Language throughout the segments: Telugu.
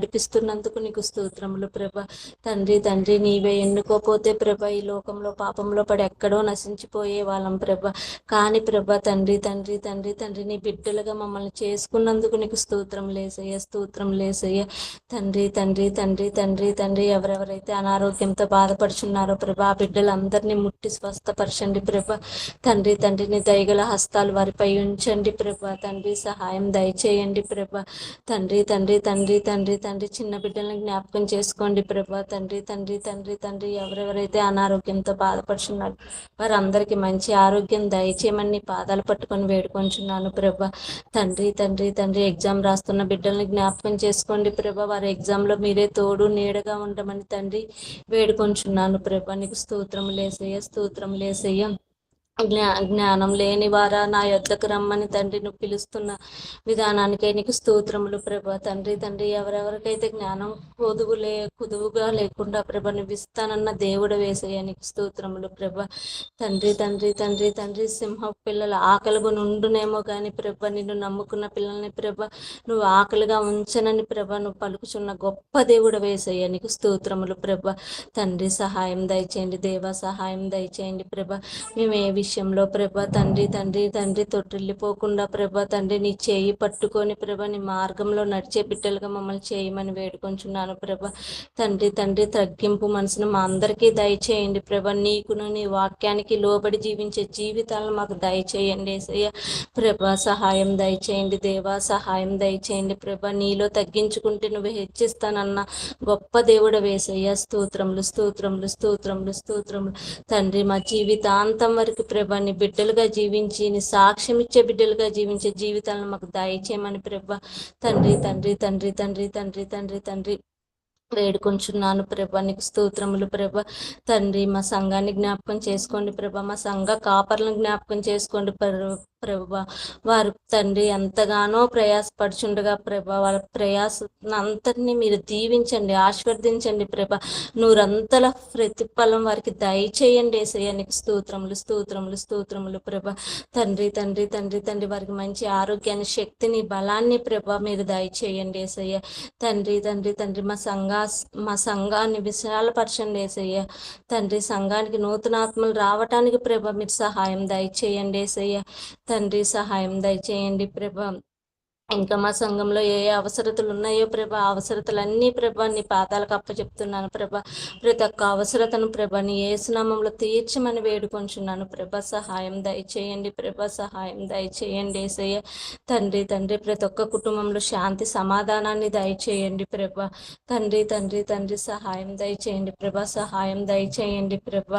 నడిపిస్తున్నందుకు నీకు స్తోత్రములు ప్రభ. తండ్రి తండ్రి నీవే ఎన్నుకోపోతే ప్రభ ఈ లోకంలో పాపంలో పడి ఎక్కడో నశించిపోయే వాళ్ళం ప్రభ. కానీ ప్రభ తండ్రి తండ్రి తండ్రి తండ్రి నీ బిడ్డలుగా మమ్మల్ని చేసుకున్నందుకు నీకు స్తోత్రం లేసయ్య, స్తోత్రం లేసయ్య. తండ్రి తండ్రి తండ్రి తండ్రి తండ్రి ఎవరెవరైతే అనారోగ్యంతో బాధపడుచున్నారో ప్రభ ఆ బిడ్డలందరినీ ముట్టి స్వస్థపరచండి ప్రభ. తండ్రి తండ్రిని దయగల హస్తాలు వారిపై ఉంచండి ప్రభ. తండ్రి సహాయం దయచేయండి ప్రభ. తండ్రి తండ్రి తండ్రి తండ్రి తండ్రి చిన్న బిడ్డలను జ్ఞాపకం చేసుకోండి ప్రభ. తండ్రి తండ్రి తండ్రి తండ్రి ఎవరెవరైతే అనారోగ్యంతో బాధపడుచున్నారు వారందరికీ మంచి ఆరోగ్యం దయచేయమని పాదాలు పట్టుకొని వేడుకొంచున్నాను ప్రభ. తండ్రి తండ్రి తండ్రి ఎగ్జామ్ రాస్తున్న బిడ్డల్ని జ్ఞాపకం చేసుకోండి ప్రభ. వారి ఎగ్జామ్లో మీరే తోడు నీడగా ఉండమని తండ్రి వేడుకొంచున్నాను ప్రభ. నీకు స్తోత్రం లేసయ్య, స్తోత్రం లేసయ్య. జ్ఞానం లేని వారా నా యొద్దకు రమ్మని తండ్రి నువ్వు పిలుస్తున్న విధానానికే నీకు స్తోత్రములు ప్రభ. తండ్రి తండ్రి ఎవరెవరికైతే జ్ఞానం కుదువుగా లేకుండా ప్రభ నువ్వు ఇస్తానన్న దేవుడు వేసయ్య నీకు స్తోత్రములు ప్రభ. తండ్రి తండ్రి తండ్రి తండ్రి సింహ పిల్లల ఆకలిగా నుండునేమో కానీ ప్రభ నిన్ను నమ్ముకున్న పిల్లల్ని ప్రభ నువ్వు ఆకలిగా ఉంచనని ప్రభ నువ్వు పలుకుచున్న గొప్ప దేవుడు వేసయ్య నీకు స్తోత్రములు ప్రభ. తండ్రి సహాయం దయచేయండి, దేవా సహాయం దయచేయండి ప్రభ. మేము ఏ విషయంలో ప్రభ తండ్రి తండ్రి తండ్రి తొట్టిల్లిపోకుండా ప్రభ తండ్రి నీ చేయి పట్టుకొని ప్రభ నీ మార్గంలో నడిచే బిడ్డలుగా మమ్మల్ని చేయమని వేడుకొంచున్నాను ప్రభ. తండ్రి తండ్రి తగ్గింపు మనసును మా అందరికీ దయచేయండి ప్రభ. నీకును నీ వాక్యానికి లోబడి జీవించే జీవితాలను మాకు దయచేయండి యేసయ్య ప్రభ. సహాయం దయచేయండి దేవా, సహాయం దయచేయండి ప్రభ. నీలో తగ్గించుకుంటే నువ్వు హెచ్చిస్తానన్న గొప్ప దేవుడు వేసయ్య. స్తోత్రములు స్తోత్రములు స్తోత్రములు స్తోత్రములు తండ్రి. మా జీవితాంతం వరకు ప్రభ నీ బిడ్డలుగా జీవించి నీ సాక్ష్యం ఇచ్చే బిడ్డలుగా జీవించే జీవితాలను మాకు దయచేయమని ప్రభ. తండ్రి తండ్రి తండ్రి తండ్రి తండ్రి తండ్రి తండ్రి వేడుకొంచున్నాను ప్రభ. నీకు స్తోత్రములు ప్రభ. తండ్రి మా సంఘాన్ని జ్ఞాపకం చేసుకోండి ప్రభ. మా సంఘ కాపర్లను జ్ఞాపకం చేసుకోండి ప్రభ. వారు తండ్రి ఎంతగానో ప్రయాసపడుచుండగా ప్రభ వాళ్ళ ప్రయాస అంతటినీ మీరు దీవించండి, ఆశీర్వదించండి ప్రభ. నూరంతల ప్రతిఫలం వారికి దయచేయండి యేసయ్య నీకు స్తోత్రములు స్తోత్రములు స్తోత్రములు ప్రభ. తండ్రి తండ్రి తండ్రి తండ్రి వారికి మంచి ఆరోగ్యాన్ని, శక్తిని, బలాన్ని ప్రభ మీరు దయచేయండి యేసయ్య. తండ్రి తండ్రి తండ్రి మా సంఘాన్ని విశాలపరచండి యేసయ్య. తండ్రి సంఘానికి నూతనాత్మలు రావటానికి ప్రభ మీరు సహాయం దయచేయండి యేసయ్య. తండ్రి సహాయం దయచేయండి ప్రభ. ఇంకా మా సంఘంలో ఏ అవసరతలు ఉన్నాయో ప్రభ అవసరతలన్నీ ప్రభ నీ పాదాలకు అప్పచెప్తున్నాను ప్రభ. ప్రతి ఒక్క అవసరతను ప్రభ నీ యేసునామంలో తీర్చమని వేడుకొంచున్నాను ప్రభ. సహాయం దయచేయండి ప్రభ, సహాయం దయచేయండి యేసయ్య. తండ్రి తండ్రి ప్రతి ఒక్క కుటుంబంలో శాంతి సమాధానాన్ని దయచేయండి ప్రభ. తండ్రి తండ్రి తండ్రి సహాయం దయచేయండి ప్రభ, సహాయం దయచేయండి ప్రభ.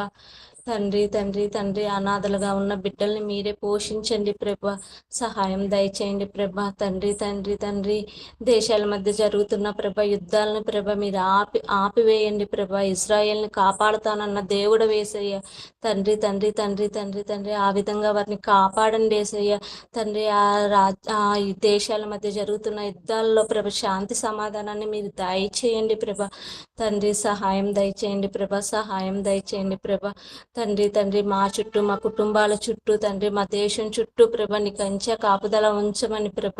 తండ్రి తండ్రి తండ్రి అనాథలుగా ఉన్న బిడ్డల్ని మీరే పోషించండి ప్రభ. సహాయం దయచేయండి ప్రభ. తండ్రి తండ్రి తండ్రి దేశాల మధ్య జరుగుతున్న ప్రభ యుద్ధాలను ప్రభ మీరు ఆపివేయండి ప్రభ. ఇజ్రాయేల్ని కాపాడుతానన్న దేవుడు వేసయ్య. తండ్రి తండ్రి తండ్రి తండ్రి తండ్రి ఆ విధంగా వారిని కాపాడండి యేసయ్య. తండ్రి ఈ దేశాల మధ్య జరుగుతున్న యుద్ధాల్లో ప్రభ శాంతి సమాధానాన్ని మీరు దయచేయండి ప్రభ. తండ్రి సహాయం దయచేయండి ప్రభ, సహాయం దయచేయండి ప్రభ. తండ్రి తండ్రి మా చుట్టూ, మా కుటుంబాల చుట్టూ తండ్రి, మా దేశం చుట్టూ ప్రభ నీ కంచె కాపుదల ఉంచమని ప్రభ.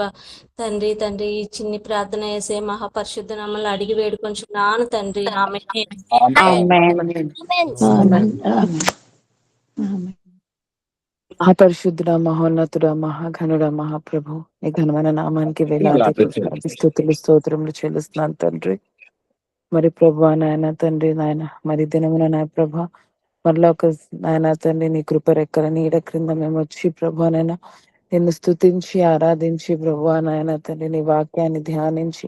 తండ్రి తండ్రి ఈ చిన్ని ప్రార్థన చేసే మహాపరిశుద్ధ నామములో అడిగి వేడుకొంచున్నాను తండ్రి. ఆమేన్. మహాపరిశుద్ధుడ, మహోన్నతుడ, మహాఘనుడ, మహాప్రభు నీ ఘనమైన నామానికి వేలాది స్తుతులు స్తోత్రములు చెల్లిస్తున్నాను తండ్రి. మరి ప్రభు నాయన తండ్రి నాయన మరి దినమున నాయ ప్రభ మరలా ఒక నాయన తండ్రి నీ కృపరెక్కల నీడ క్రింద మేము వచ్చి ప్రభు నాయన నిన్ను స్తుతించి ఆరాధించి ప్రభు నాయన తండ్రి నీ వాక్యాన్ని ధ్యానించి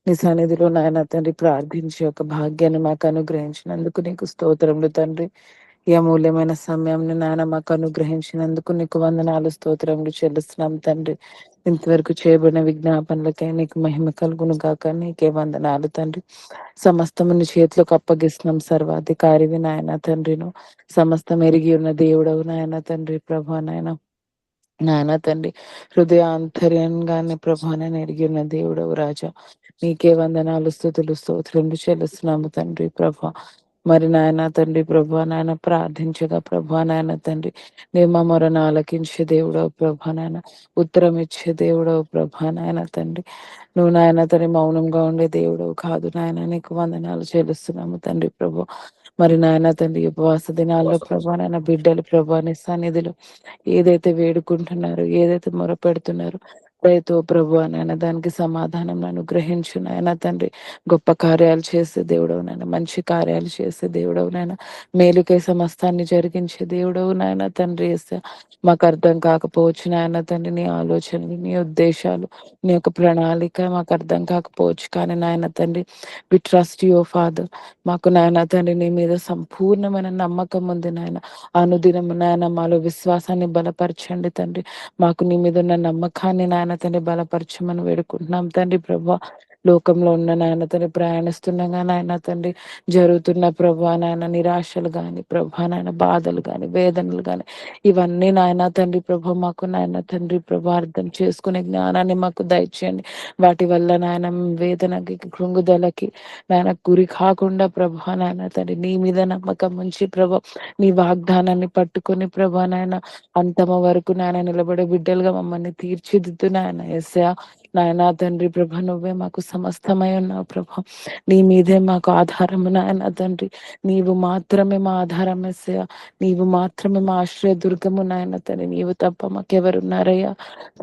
నీ సన్నిధిలో నాయన తండ్రి ప్రార్థించి ఒక భాగ్యాన్ని మాకు అనుగ్రహించినందుకు నీకు స్తోత్రములు తండ్రి. ఈ అమూల్యమైన సమయంని నాయన మాకు అనుగ్రహించినందుకు నీకు వందనాలు స్తోత్రములు చెల్లిస్తున్నాం తండ్రి. ఇంతవరకు చేయబడిన విజ్ఞాపనలకే నీకు మహిమ కలుగును గాక. నీకే వందనాలు తండ్రి. సమస్తము నీ చేతులకు అప్పగిస్తున్నాం సర్వాధికారివి నాయన తండ్రిను. సమస్తం ఎరిగి ఉన్న దేవుడవు నాయన తండ్రి ప్రభా నాయన తండ్రి. హృదయాంతర్యంగానే ప్రభానని ఎరిగి ఉన్న దేవుడవు రాజా. నీకే వందనాలు స్తుతులు స్తోత్రములు చెల్లిస్తున్నాము తండ్రి ప్రభా. మరి నాయన తండ్రి ప్రభా నాయన ప్రార్థించగా ప్రభా నాయన తండ్రి నేను మా మొరను ఆలకించే దేవుడవు ప్రభా నాయన ఉత్తరం ఇచ్చే దేవుడవు ప్రభా నాయన తండ్రి నువ్వు నాయన తండ్రి మౌనంగా ఉండే దేవుడవు కాదు నాయన నీకు వందనాలు చెల్లిస్తున్నాము తండ్రి ప్రభు. మరి నాయన తండ్రి ఉపవాస దినాల్లో ప్రభా నాయన బిడ్డలు ప్రభా నీ సన్నిధిలో ఏదైతే వేడుకుంటున్నారో ఏదైతే మొరపెడుతున్నారో దయతో ప్రభు నాయన దానికి సమాధానం నన్ను గ్రహించు నాయన తండ్రి. గొప్ప కార్యాలు చేసే దేవుడవు నాయన మంచి కార్యాలు చేసే దేవుడవు నాయన మేలుకై సమస్తాన్ని జరిగించే దేవుడవు నాయన తండ్రి. యేసయ్య మాకు అర్థం కాకపోవచ్చు నాయన తండ్రి నీ ఆలోచనలు నీ ఉద్దేశాలు నీ యొక్క ప్రణాళిక మాకు అర్థం కాకపోవచ్చు కానీ నాయన తండ్రి వి ట్రస్ట్ యు ఫాదర్. మాకు నాయన తండ్రి నీ మీద సంపూర్ణమైన నమ్మకం ఉంది నాయన. అనుదినము నాయన మాలో విశ్వాసాన్ని బలపరచండి తండ్రి. మాకు నీ మీద ఉన్న నమ్మకాన్ని నాయన తండ్రి బలపరచమని వేడుకుంటున్నాం తండ్రి ప్రభా. లోకంలో ఉన్న నాయన తండ్రి ప్రయాణిస్తుండగా నాయన తండ్రి జరుగుతున్న ప్రభా నాయన నిరాశలు గాని ప్రభా నాయన బాధలు గాని వేదనలు గాని ఇవన్నీ నాయన తండ్రి ప్రభా మాకు నాయన తండ్రి ప్రభా అర్థం చేసుకునే జ్ఞానాన్ని మాకు దయచేయండి. వాటి వల్ల నాయన వేదనకి కృంగుదలకి నాయన గురి కాకుండా ప్రభా నాయన తండ్రి నీ మీద నమ్మకం ఉంచి ప్రభా నీ వాగ్దానాన్ని పట్టుకొని ప్రభా నాయన అంతమ వరకు నాయన నిలబడే బిడ్డలుగా మమ్మల్ని తీర్చిదిద్దు నాయన. యేసయ్య నాయన తండ్రి ప్రభ నువ్వే మాకు సమస్తమై ఉన్నావు ప్రభ. నీ మీదే మాకు ఆధారము నాయన తండ్రి. నీవు మాత్రమే మా ఆధారం యేసయ్య. నీవు మాత్రమే మా ఆశ్రయ దుర్గము నాయన తండ్రి. నీవు తప్ప మాకెవరున్నారయ్యా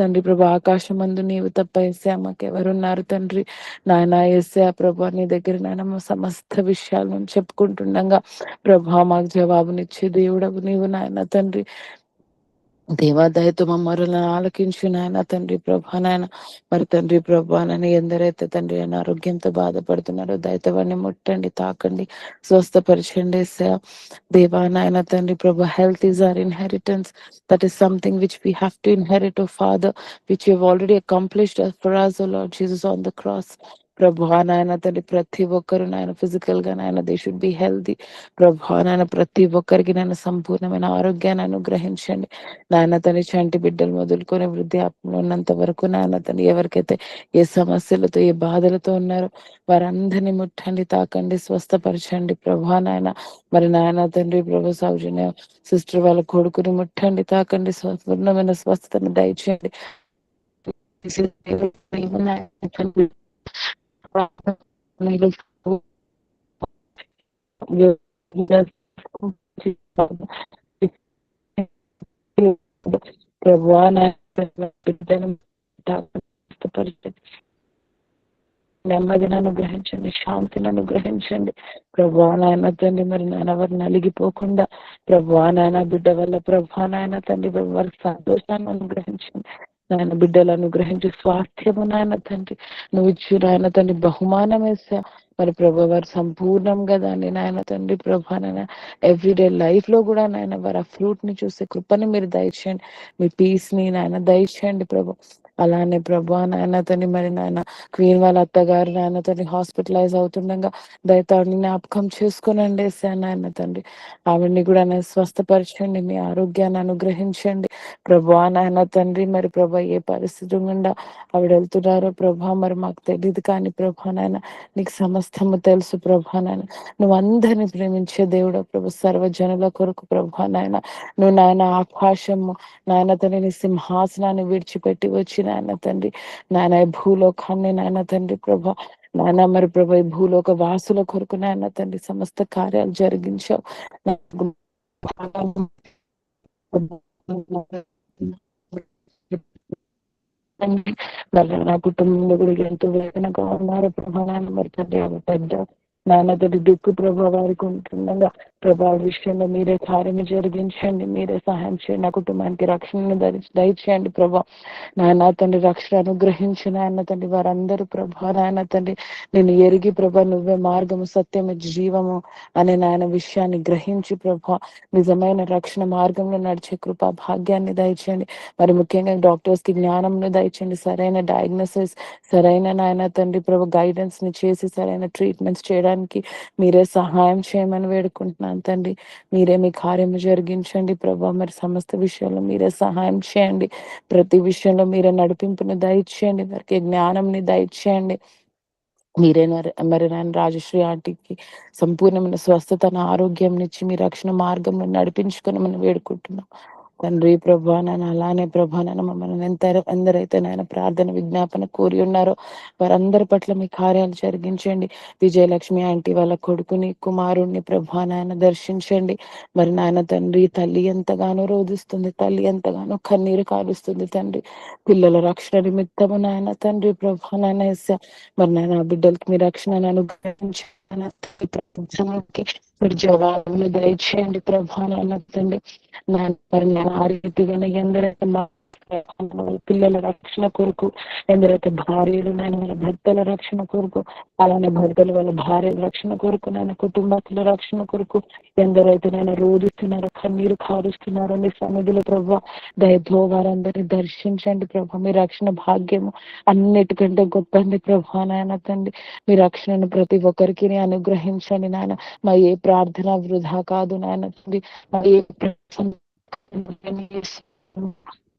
తండ్రి ప్రభ. ఆకాశమందు నీవు తప్ప యేసయ్య మాకెవరున్నారు తండ్రి. నాయన యేసయ్య ప్రభ నీ దగ్గర నాయన మా సమస్త విషయాలను చెప్పుకుంటుండగా ప్రభా మాకు జవాబునిచ్చే దేవుడవు నీవు నాయన తండ్రి. దేవాదయతో మా మొరలను ఆలకించు నాయన తండ్రి ప్రభా నాయన. మరి తండ్రి ప్రభా నాయన ఎందరైతే తండ్రి అనారోగ్యంతో బాధపడుతున్నారో దయతో వారిని ముట్టండి తాకండి స్వస్థపరచండి దేవా నాయన తండ్రి ప్రభా. Health is our inheritance. That is something which we have to inherit O father which you have already accomplished for us O Lord Jesus on the cross. ప్రభా నాయన తండ్రి ప్రతి ఒక్కరు నాయన ఫిజికల్ గా నాయన దే షుడ్ బి హెల్తీ. ప్రభా నాయన ప్రతి ఒక్కరికి నాయన సంపూర్ణమైన ఆరోగ్యాన్ని అనుగ్రహించండి నాయన తండ్రి. చంటి బిడ్డలు మొదలుకొని వృద్ధాప్యంలో ఉన్నంత వరకు నాయన తండ్రి ఎవరికైతే ఏ సమస్యలతో ఏ బాధలతో ఉన్నారో వారందరినీ ముట్టండి తాకండి స్వస్థపరచండి ప్రభా నాయన. మరి నాయన తండ్రి ప్రభు సౌజన్య సిస్టర్ వాళ్ళ కొడుకుని ముట్టండి తాకండి పూర్ణమైన స్వస్థతను దయచేయండి. ప్రభువా నెమ్మదిని అనుగ్రహించండి శాంతిని అనుగ్రహించండి ప్రభువా నాయన తండ్రి. మరి నాయన వారు నలిగిపోకుండా ప్రభువా నాయన బిడ్డ వల్ల ప్రభువా నాయన తండ్రి వారికి సంతోషాన్ని అనుగ్రహించండి నాయన. బిడ్డలు అనుగ్రహించి స్వాస్థ్యము నాయన తండ్రి నువ్వు ఇచ్చి నాయన తండ్రి బహుమానం వేసా మరి ప్రభు వారు సంపూర్ణంగా దాన్ని నాయన తండ్రి ప్రభా నాయన ఎవ్రీడే లైఫ్ లో కూడా నాయన వారు ఆ ఫ్రూట్ ని చూసే కృపని మీరు దయచేయండి. మీ పీస్ ని నాయన దయచేయండి ప్రభు. అలానే ప్రభా నాయన తండ్రి మరి నాయన క్వీన్ వాళ్ళ అత్తగారు నాయన తండ్రి హాస్పిటలైజ్ అవుతుండగా దయతాన్ని జ్ఞాపకం చేసుకునండి నాయన తండ్రి. ఆవిడ్ని కూడా నేను స్వస్థపరచండి మీ ఆరోగ్యాన్ని అనుగ్రహించండి ప్రభా నాయన తండ్రి. మరి ప్రభా ఏ పరిస్థితి గుండా ఆవిడ వెళ్తున్నారో ప్రభా మరి మాకు తెలియదు కానీ ప్రభా నాయన నీకు సమస్తము తెలుసు ప్రభా నాయన. నువ్వు అందరిని ప్రేమించే దేవుడు ప్రభు. సర్వజనుల కొరకు ప్రభా నాయన నువ్వు నాయన ఆకాశము నాయన తండ్రి నీ సింహాసనాన్ని విడిచిపెట్టి వచ్చి నాయన తండ్రి నాయన భూలోకాన్ని నాయన తండ్రి ప్రభా నాయన మరి ప్రభా ఈ భూలోక వాసుల కొరకు నాయన తండ్రి సమస్త కార్యాలు జరిగించావు. మరి నా కుటుంబంలో కూడా ఎంతో వేదనగా ఉన్నారు ప్రభా నాయన. మరి తండ్రి పెద్ద నాయన తండ్రి దిక్కు ప్రభా వారికి ఉంటుండగా ప్రభా విషయంలో మీరే కార్యం జరిగించండి. మీరే సహాయం చేయండి. నా కుటుంబానికి రక్షణను దయచేయండి ప్రభా నాయన తండ్రి. రక్షణ అనుగ్రహించిన నాయన తండ్రి వారందరూ ప్రభా నాయన తండ్రి నేను ఎరిగి ప్రభా నువ్వే మార్గము సత్యము జీవము అనే నాయన విషయాన్ని గ్రహించి ప్రభా నిజమైన రక్షణ మార్గంలో నడిచే కృపా భాగ్యాన్ని దయచేయండి. మరి ముఖ్యంగా డాక్టర్స్ కి జ్ఞానం దయచేయండి. సరైన డయాగ్నోసిస్ సరైన నాయన తండ్రి ప్రభు గైడెన్స్ ని చేసి సరైన ట్రీట్మెంట్స్ చేయడానికి మీరే సహాయం చేయమని వేడుకుంటున్నాను తండ్రి. మీరే మీ కార్యము జరిగించండి ప్రభా. మరి సమస్త విషయాల్లో మీరే సహాయం చేయండి. ప్రతి విషయంలో మీరే నడిపింపుని దయచేయండి. వారికి జ్ఞానంని దయచేయండి. మీరే మరి నాయన రాజశ్రీ ఆంటీకి సంపూర్ణమైన స్వస్థతను ఆరోగ్యం ఇచ్చి మీ రక్షణ మార్గంలో నడిపించుకొని మనం వేడుకుంటున్నాం తండ్రి. ప్రభా నాయన అలానే ప్రభా నాయన మమ్మల్ని ఎందరైతే నాయన ప్రార్థన విజ్ఞాపన కోరి ఉన్నారో వారందరి పట్ల మీ కార్యాలు జరిగించండి. విజయలక్ష్మి ఆంటీ వాళ్ళ కొడుకుని కుమారుణ్ణి ప్రభా నాయన దర్శించండి. మరి నాయన తండ్రి, తల్లి ఎంతగానో రోధిస్తుంది, తల్లి ఎంతగానో కన్నీరు కారుస్తుంది తండ్రి. పిల్లల రక్షణ నిమిత్తము నాయన తండ్రి ప్రభా నాయన మరి నాయన బిడ్డలకి మీ రక్షణను అనుగ్రహించడానికి మీరు జవాబులు దయచేయండి ప్రభా నాయన తండ్రి. నేను ఆ రీతిగానే ఎందరైతే పిల్లల రక్షణ కొరకు, ఎందరైతే భార్యలు నాయన వాళ్ళ భర్తల రక్షణ కొరకు, అలానే భర్తలు వాళ్ళ భార్యల రక్షణ కొరకు, నాయన కుటుంబస్తుల రక్షణ కొరకు ఎందరైతే నేను రోధిస్తున్నారో, కన్నీరు కారుస్తున్నారో మీ సన్నిధిలో ప్రభావ దయతో వారందరినీ దర్శించండి ప్రభా. మీ రక్షణ భాగ్యము అన్నిటికంటే గొప్పండి ప్రభా నాయన తండ్రి. మీ రక్షణను ప్రతి ఒక్కరికి అనుగ్రహించండి నాయన. మా ఏ ప్రార్థన వృధా కాదు నాయన తండ్రి. మా ఏ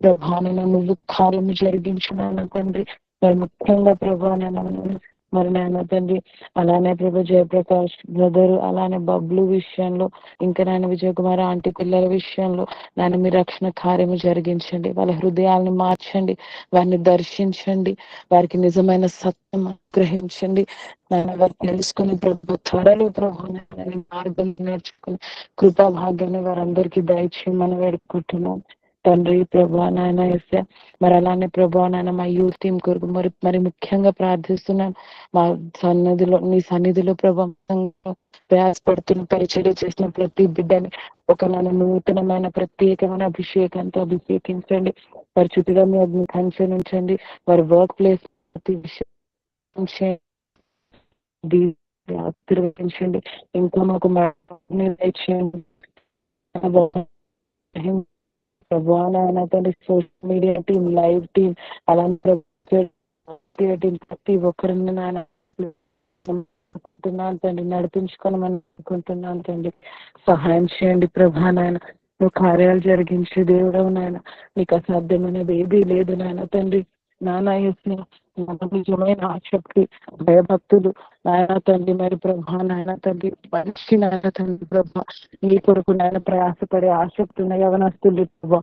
ప్రభాన నువ్వు కార్యము జరిగించున్నాను తండ్రి. మరి ముఖ్యంగా ప్రభాన మరి నాయన తండ్రి అలానే ప్రభు జయప్రకాష్ బ్రదర్, అలానే బబ్లు విషయంలో, ఇంకా నాయన విజయ్ కుమార్ ఆంటీ పిల్లల విషయంలో నాయన మీ రక్షణ కార్యము జరిగించండి. వాళ్ళ హృదయాలను మార్చండి, వారిని దర్శించండి, వారికి నిజమైన సత్యం గ్రహించండి. నాయన వారు తెలుసుకుని ప్రభు త్వరలో ప్రభు మార్గం నేర్చుకుని కృపా భాగ్యాన్ని వారందరికీ దయచేయమని వేడుకుంటున్నాం తండ్రి. ప్రభా నాయన వేస్తే మరి అలానే ప్రభా నాయన మా యూత్ టీం కొరకు మరి ముఖ్యంగా ప్రార్థిస్తున్నాం. మా సన్నిధిలో నీ సన్నిధిలో ప్రభా ప్రయాసపడుతున్న పరిచర్య చేసిన ప్రతి బిడ్డని ఒక నాన్న నూతనమైన ప్రత్యేకమైన అభిషేకంతో అభిషేకించండి. వారి చుట్టూగా మీ అగ్ని కంచెనుంచండి. వారి వర్క్ ప్లేస్ ప్రతి విషయం ఆశీర్వదించండి. ఇంకా మాకు చేయండి ప్రభాన తండ్రి. Social media team, live team, అలాంటి ప్రతి ఒక్కరిని నాయన తండ్రి నడిపించుకోనమని అనుకుంటున్నాను తండ్రి. సహాయం చేయండి ప్రభా నాయన. నువ్వు కార్యాలు జరిగించే దేవుడవు నాయన. నీకు అసాధ్యమైనది ఏదీ లేదు నాయన తండ్రి. నానా నిజమైన ఆసక్తి, భయభక్తులు నాయన తండ్రి మరి ప్రభా నాయన తండ్రి మంచి నాయన తండ్రి ప్రభా నీ కొరకు నాయన ప్రయాసపడే ఆసక్తి ఉన్న యవనస్తులు ప్రభా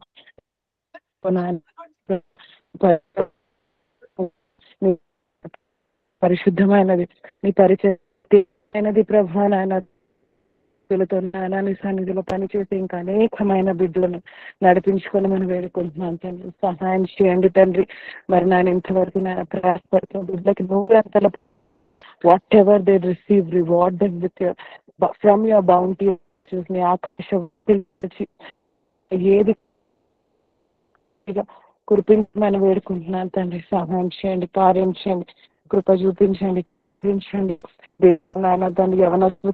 పరిశుద్ధమైనది నీ పరిచయమైనది ప్రభా నాయన నాయన నీ సన్నిధిలో పనిచేసి ఇంకా అనేకమైన బిడ్డలను నడిపించుకొని మనం వేడుకుంటున్నాను తండ్రి. సహాయం చేయండి తండ్రి. మరి నాయన ఇంతవరకు నాయన ప్రయాసపడుతున్న బిడ్డలకి నూరంతల whatever they receive reward them with from your bounty. నీ ఆకాశం ఏది కురిపించమని వేడుకుంటున్నాను తండ్రి. సహాయం చేయండి, కార్యం చేయండి, కృప చూపించండి, నాయన తండ్రి. ఎవరైనా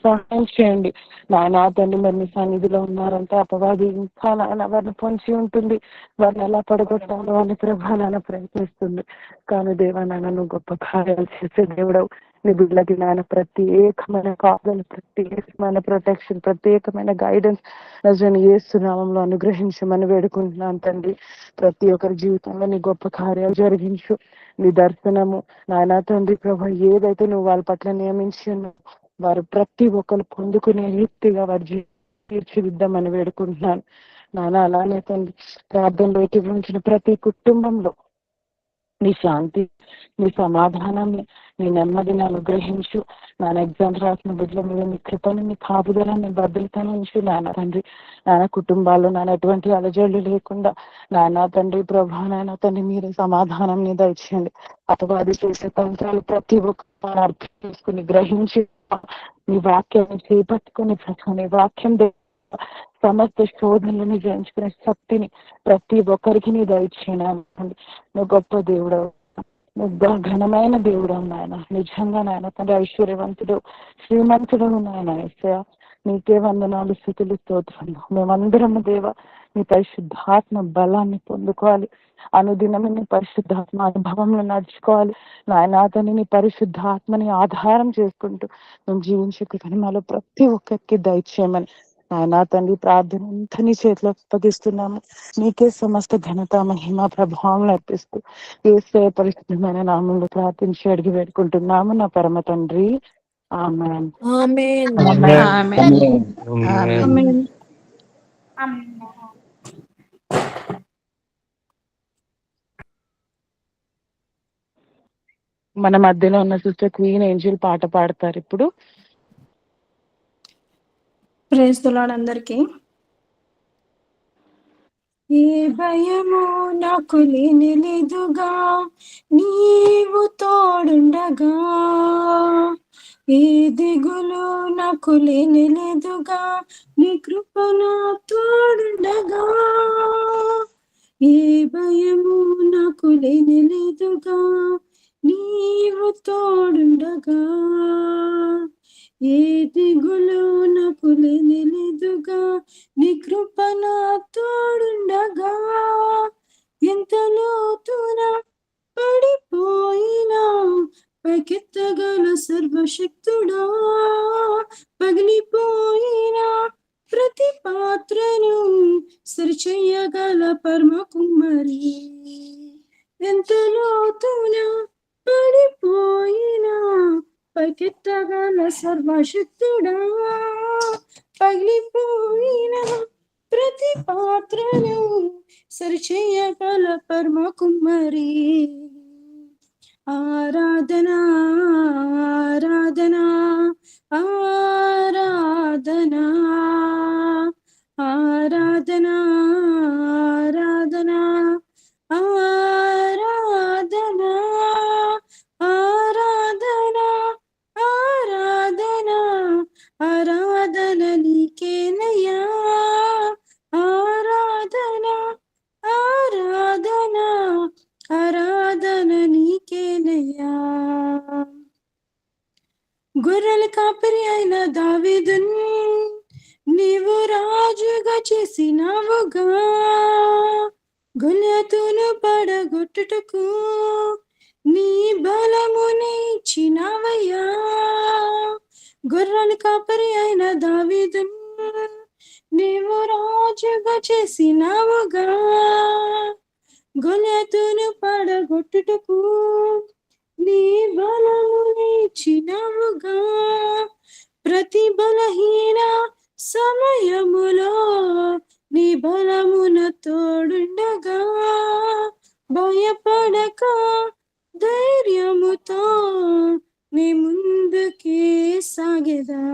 సహాయం చేయండి నాయన తండ్రి. మరి మీ సన్నిధిలో ఉన్నారంటే అపవాది ఇంకా నాయన వారిని పొంచి ఉంటుంది. వారిని ఎలా పడగొట్టాలో అని ప్రభావాలను ప్రయత్నిస్తుంది. కానీ దేవా నాయన నువ్వు గొప్ప కార్యాలు చేసే దేవుడవు. నీ బిడ్డలకి నాయన ప్రత్యేకమైన కాపుదలు, ప్రత్యేకమైన ప్రొటెక్షన్, ప్రత్యేకమైన గైడెన్స్ నిజంగా యేసునామంలో అనుగ్రహించమని వేడుకుంటున్నాను తండ్రి. ప్రతి ఒక్కరి జీవితంలో నీ గొప్ప కార్యాలు జరిగించు. నీ దర్శనము నాయన తండ్రి ప్రభా ఏదైతే నువ్వు వాళ్ళ పట్ల నియమించి వారు ప్రతి ఒక్కరు పొందుకునే రీతిగా వారి తీర్చిదిద్దామని వేడుకుంటున్నాను నాన్న. అలానే తండ్రి ప్రార్థనలో ఎటువంటి ప్రతి కుటుంబంలో నీ శాంతి, నీ సమాధానాన్ని, నీ నెమ్మదిని అనుగ్రహించు. నాన్న ఎగ్జామ్స్ రాసిన బిడ్డల మీద నీ కృపను, నీ కాపుదలని, భద్రతను ఉంచు నాన్న తండ్రి. నాన్న కుటుంబాల్లో నాన్న ఎటువంటి అలజడులు లేకుండా నాన్న తండ్రి ప్రభా నాయన తండ్రి మీరే సమాధానం దయచేయండి. అపవాది చేసే తంత్రాలు ప్రతి ఒక్కరు అర్థం చేసుకుని గ్రహించి నీ వాక్యాన్ని చేపట్టుకుని నీ వాక్యం సమస్త శోధనలను జయించుకునే శక్తిని ప్రతి ఒక్కరికి నీ దయచేయండి. నువ్వు గొప్ప దేవుడవు, నువ్వు ఘనమైన దేవుడవు నాయన. నిజంగా నాయన తండ్రి ఐశ్వర్యవంతుడు, శ్రీమంతుడు నాయన. ఏసయ్యా నీకే వందనాలు, స్థుతులు, స్తోత్రాలు. మేమందరము దేవ నీ పరిశుద్ధాత్మ బలాన్ని పొందుకోవాలి. అనుదినమే నీ పరిశుద్ధాత్మ అనుభవంలో నడుచుకోవాలి నాయన తండ్రి. నీ పరిశుద్ధాత్మని ఆధారం చేసుకుంటూ మేము జీవించే మాలో ప్రతి ఒక్కరికి దయచేయమని నాయనా తండ్రి ప్రార్థన అంతా నీ చేతిలో అప్పగిస్తున్నాము. నీకే సమస్త ఘనత మహిమ ప్రభావం అర్పిస్తూ ఏసే పరిశుద్ధమైన నామంలో ప్రార్థించి అడిగి పెట్టుకుంటున్నాము నా పరమ తండ్రి. ఆమేన్. ఆమేన్. ఆమేన్. మన మధ్యలో ఉన్న సిస్టర్ క్వీన్ ఏంజెల్ పాట పాడతారు ఇప్పుడు. ప్రైజ్ ది లార్డ్ అందరికీ. ఏ భయము నాకు లేని లేదుగా నీవు తోడుండగా, ఏ దిగులు నాకు లేని లేదుగా నీ కృపను తోడుండగా, ఏ భయము నాకు లేని లేదుగా నీవు తోడుండగా, ఏ దిగులు నాకు లేని లేదుగా నీ కృపణ తోడుండగా, ఎంత లోతున పడిపోయినా పైకెత్తగల సర్వశక్తుడా, పగిలిపోయిన ప్రతి పాత్రను సరిచేయగల పరమ కుమ్మరి, ఎంత లోతున పడిపోయినా పైకెత్తగల సర్వశక్తుడా, పగిలిపోయిన ప్రతి పాత్రను సరిచేయగల పరమ కుమ్మరి. ఆరాధనా ఆరాధనా ఆరాధనా ఆరాధనా ఆరాధనా ఆరాధనా ఆరాధనా ఆరాధనా ఆరాధన నీకేనయ్యా, ఆరాధన ఆరాధన ఆరాధన నీకేనయ్యా. గొర్రెల కాపరి అయిన దావీదున్ నీవు రాజుగా చేసినావుగా, గొల్యాతును పడగొట్టుటకు నీ బలముని ఇచ్చినావయ్యా. గొర్రెల కాపరి అయిన దావీదున్ నీవు రాజుగా చేసినావుగా, గొల్యాతును పడగొట్టుటకు నీ బలముని ఇచ్చినావుగా, ప్రతి బలహీన సమయములో నీ బలమున తోడుండగా, భయపడక ధైర్యముతో నీ ముందుకే సాగెదా,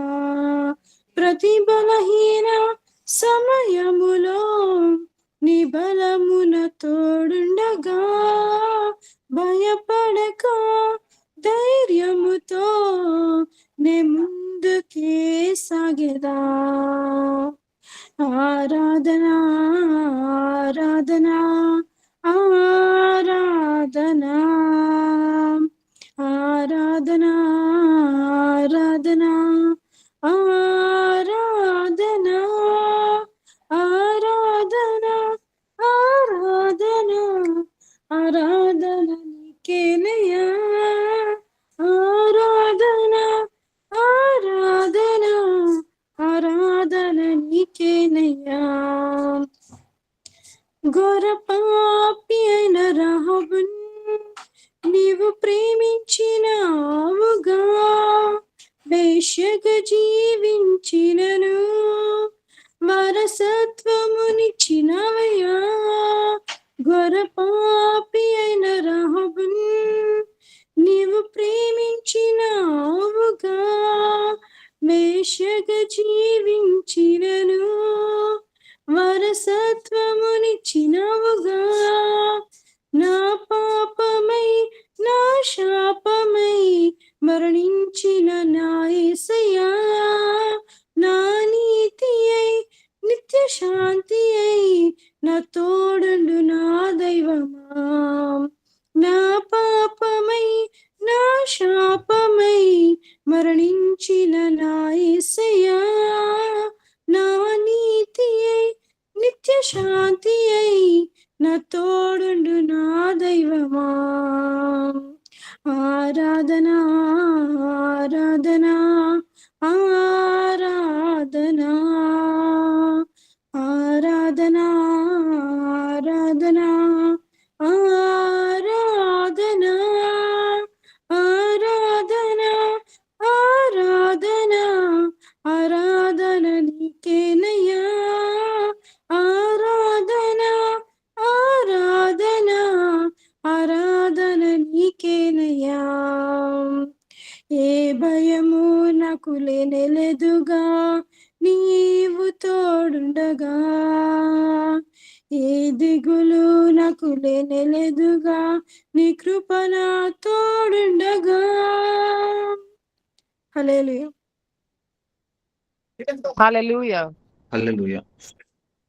ప్రతి బలహీన సమయములో నీ బలమున తోడుండగా, భయపడక ధైర్యముతో నే ముందుకే సాగెదా. ఆరాధనా ఆరాధనా ఆరాధనా ఆరాధనా ఆరాధనా ఆరాధనా ఆరాధనా ఆరాధనా ఆరాధన నీకేనయ్యా, ఆరాధన ఆరాధన ఆరాధన నీకేనయ్యా. ఘోర పాపి అయిన రాహాబున్ నీవు ప్రేమించినావుగా, వేశ్యగా జీవించినను వారసత్వమునిచ్చినవయ్యా. ఘోర పాపి అయిన రాహాబున్ నీవు ప్రేమించినావుగా, వేశ్యగా జీవించినను వారసత్వమునిచ్చినవుగా, నా పాపమై నా శాపమై మరణించిన నా యేసయ్యా, నా నీతి అయి నిత్య శాంతి అయి నా తోడుండు నా దైవమా, నా పాపమై నా శాపమై మరణించిన నా యేసయ్యా, నా నీతి అయి నిత్య శాంతి అయి నా తోడుండు నా దైవమా. ఆరాధనా ఆరాధనా ఆరాధనా భయము నాకు లేనేలేదుగా నీవు తోడుండగా, ఏ దిగులు నాకు లేనేలేదుగా నీ కృప నా తోడుండగా. హల్లెలూయా. హల్లెలూయా. హల్లెలూయా.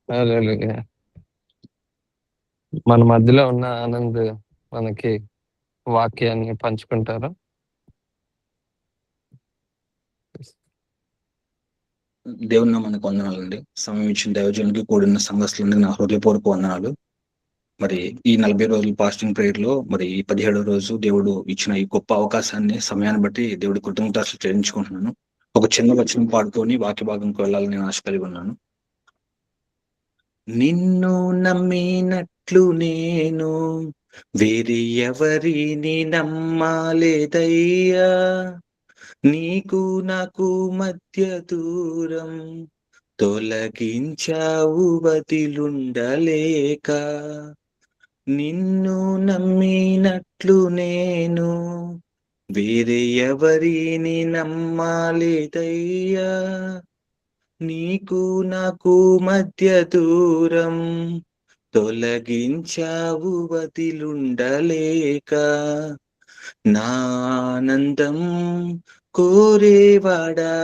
హల్లెలూయా. మన మధ్యలో ఉన్న ఆనంద్ మనకి వాక్యాన్ని పంచుకుంటారు. దేవుని నామానికి వందనాలండి. సమయం ఇచ్చిన దైవజనులకి, కూడిన సంఘస్థులందరికీ నా హృదయపూర్వక వందనాలు. మరి ఈ 40 రోజుల ఫాస్టింగ్ ప్రేయర్ లో మరి ఈ 17వ రోజు దేవుడు ఇచ్చిన ఈ గొప్ప అవకాశాన్ని, సమయాన్ని బట్టి దేవుడి కృతజ్ఞతలు చెల్లించుకుంటున్నాను. ఒక చిన్న వచనం పాడుకొని వాక్య భాగంకి వెళ్ళాలని నేను ఆశ కలిగి ఉన్నాను. నిన్ను నమ్మినట్లు నేను వేరే ఎవరిని నమ్మాలేదయ్యా, నీకు నాకు మధ్య దూరం తొలగించావు బతిలుండలేక. నిన్ను నమ్మినట్లు నేను వేరే ఎవరిని నమ్మాలేదయ్యా, నీకు నాకు మధ్య దూరం తొలగించావు బతిలుండలేక. నా ఆనందం కోరేవాడా,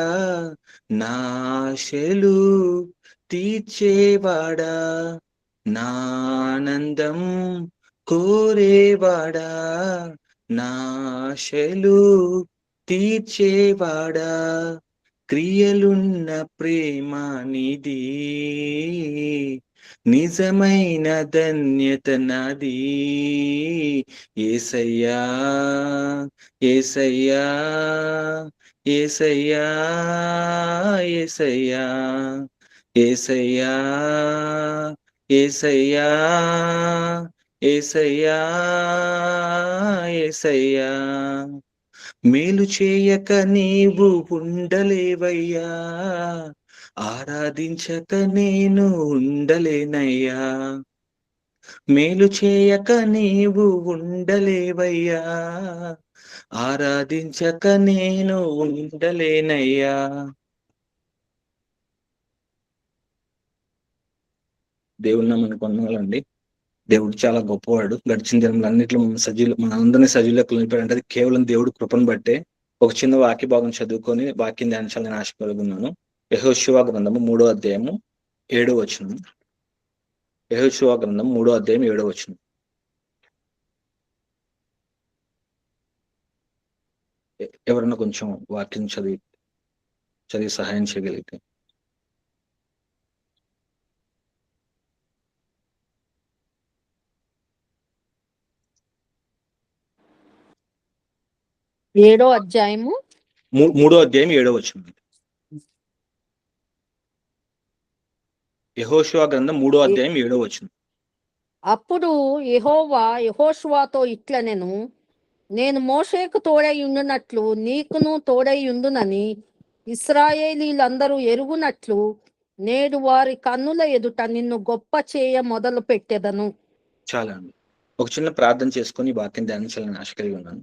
నా ఆశలు తీర్చేవాడా, నా ఆనందం కోరేవాడా, నా ఆశలు తీర్చేవాడా, క్రియలున్న ప్రేమ నిధి, నిజమైన ధన్యత నాది. యేసయ్యా యేసయ్యా యేసయ్యా యేసయ్యా యేసయ్యా యేసయ్యా యేసయ్యా యేసయ్యా. మేలు చేయక నీవు ఉండలేవయ్యా, ఆరాధించక నేను ఉండలేనయ్యా. మేలు చేయక నీవు ఉండలేవయ్యా, ఆరాధించక నేను ఉండలేనయ్యా. దేవుని నామానికి వందనాలండి. దేవుడు చాలా గొప్పవాడు. గడిచిన దినములన్నింటిలో మనందరినీ సజీవులకు నిలిపాడంటే అది కేవలం దేవుడు కృపను బట్టే. ఒక చిన్న వాక్య భాగం చదువుకొని వాక్యం ధ్యానించాలని ఆశ కలుగున్నాను. యెహోషువ గ్రంథము 3వ అధ్యాయము 7వ వచనం. యెహోషువ గ్రంథం 3వ అధ్యాయం 7వ వచనం. ఎవరన్నా కొంచెం వాక్యం చదివి సహాయం చేయగలిగితే. ఏడో అధ్యాయము 3వ అధ్యాయం 7వ వచనం. యెహోషువ గ్రంథం 3వ అధ్యాయం 7వ వచనం. అప్పుడు యెహోవా యెహోషువతో ఇట్లనెను, నేను మోషేకు తోడై ఉండునట్లు నీకును తోడై ఉండునని ఇశ్రాయేలీలందరూ ఎరుగునట్లు నేడు వారి కన్నుల ఎదుట నిన్ను గొప్ప చేయ మొదలు పెట్టెదను. చాలా అండి. ఒక చిన్న ప్రార్థన చేసుకొని వాక్యం ధ్యానించాలని ఆశ కలిగి ఉన్నాను.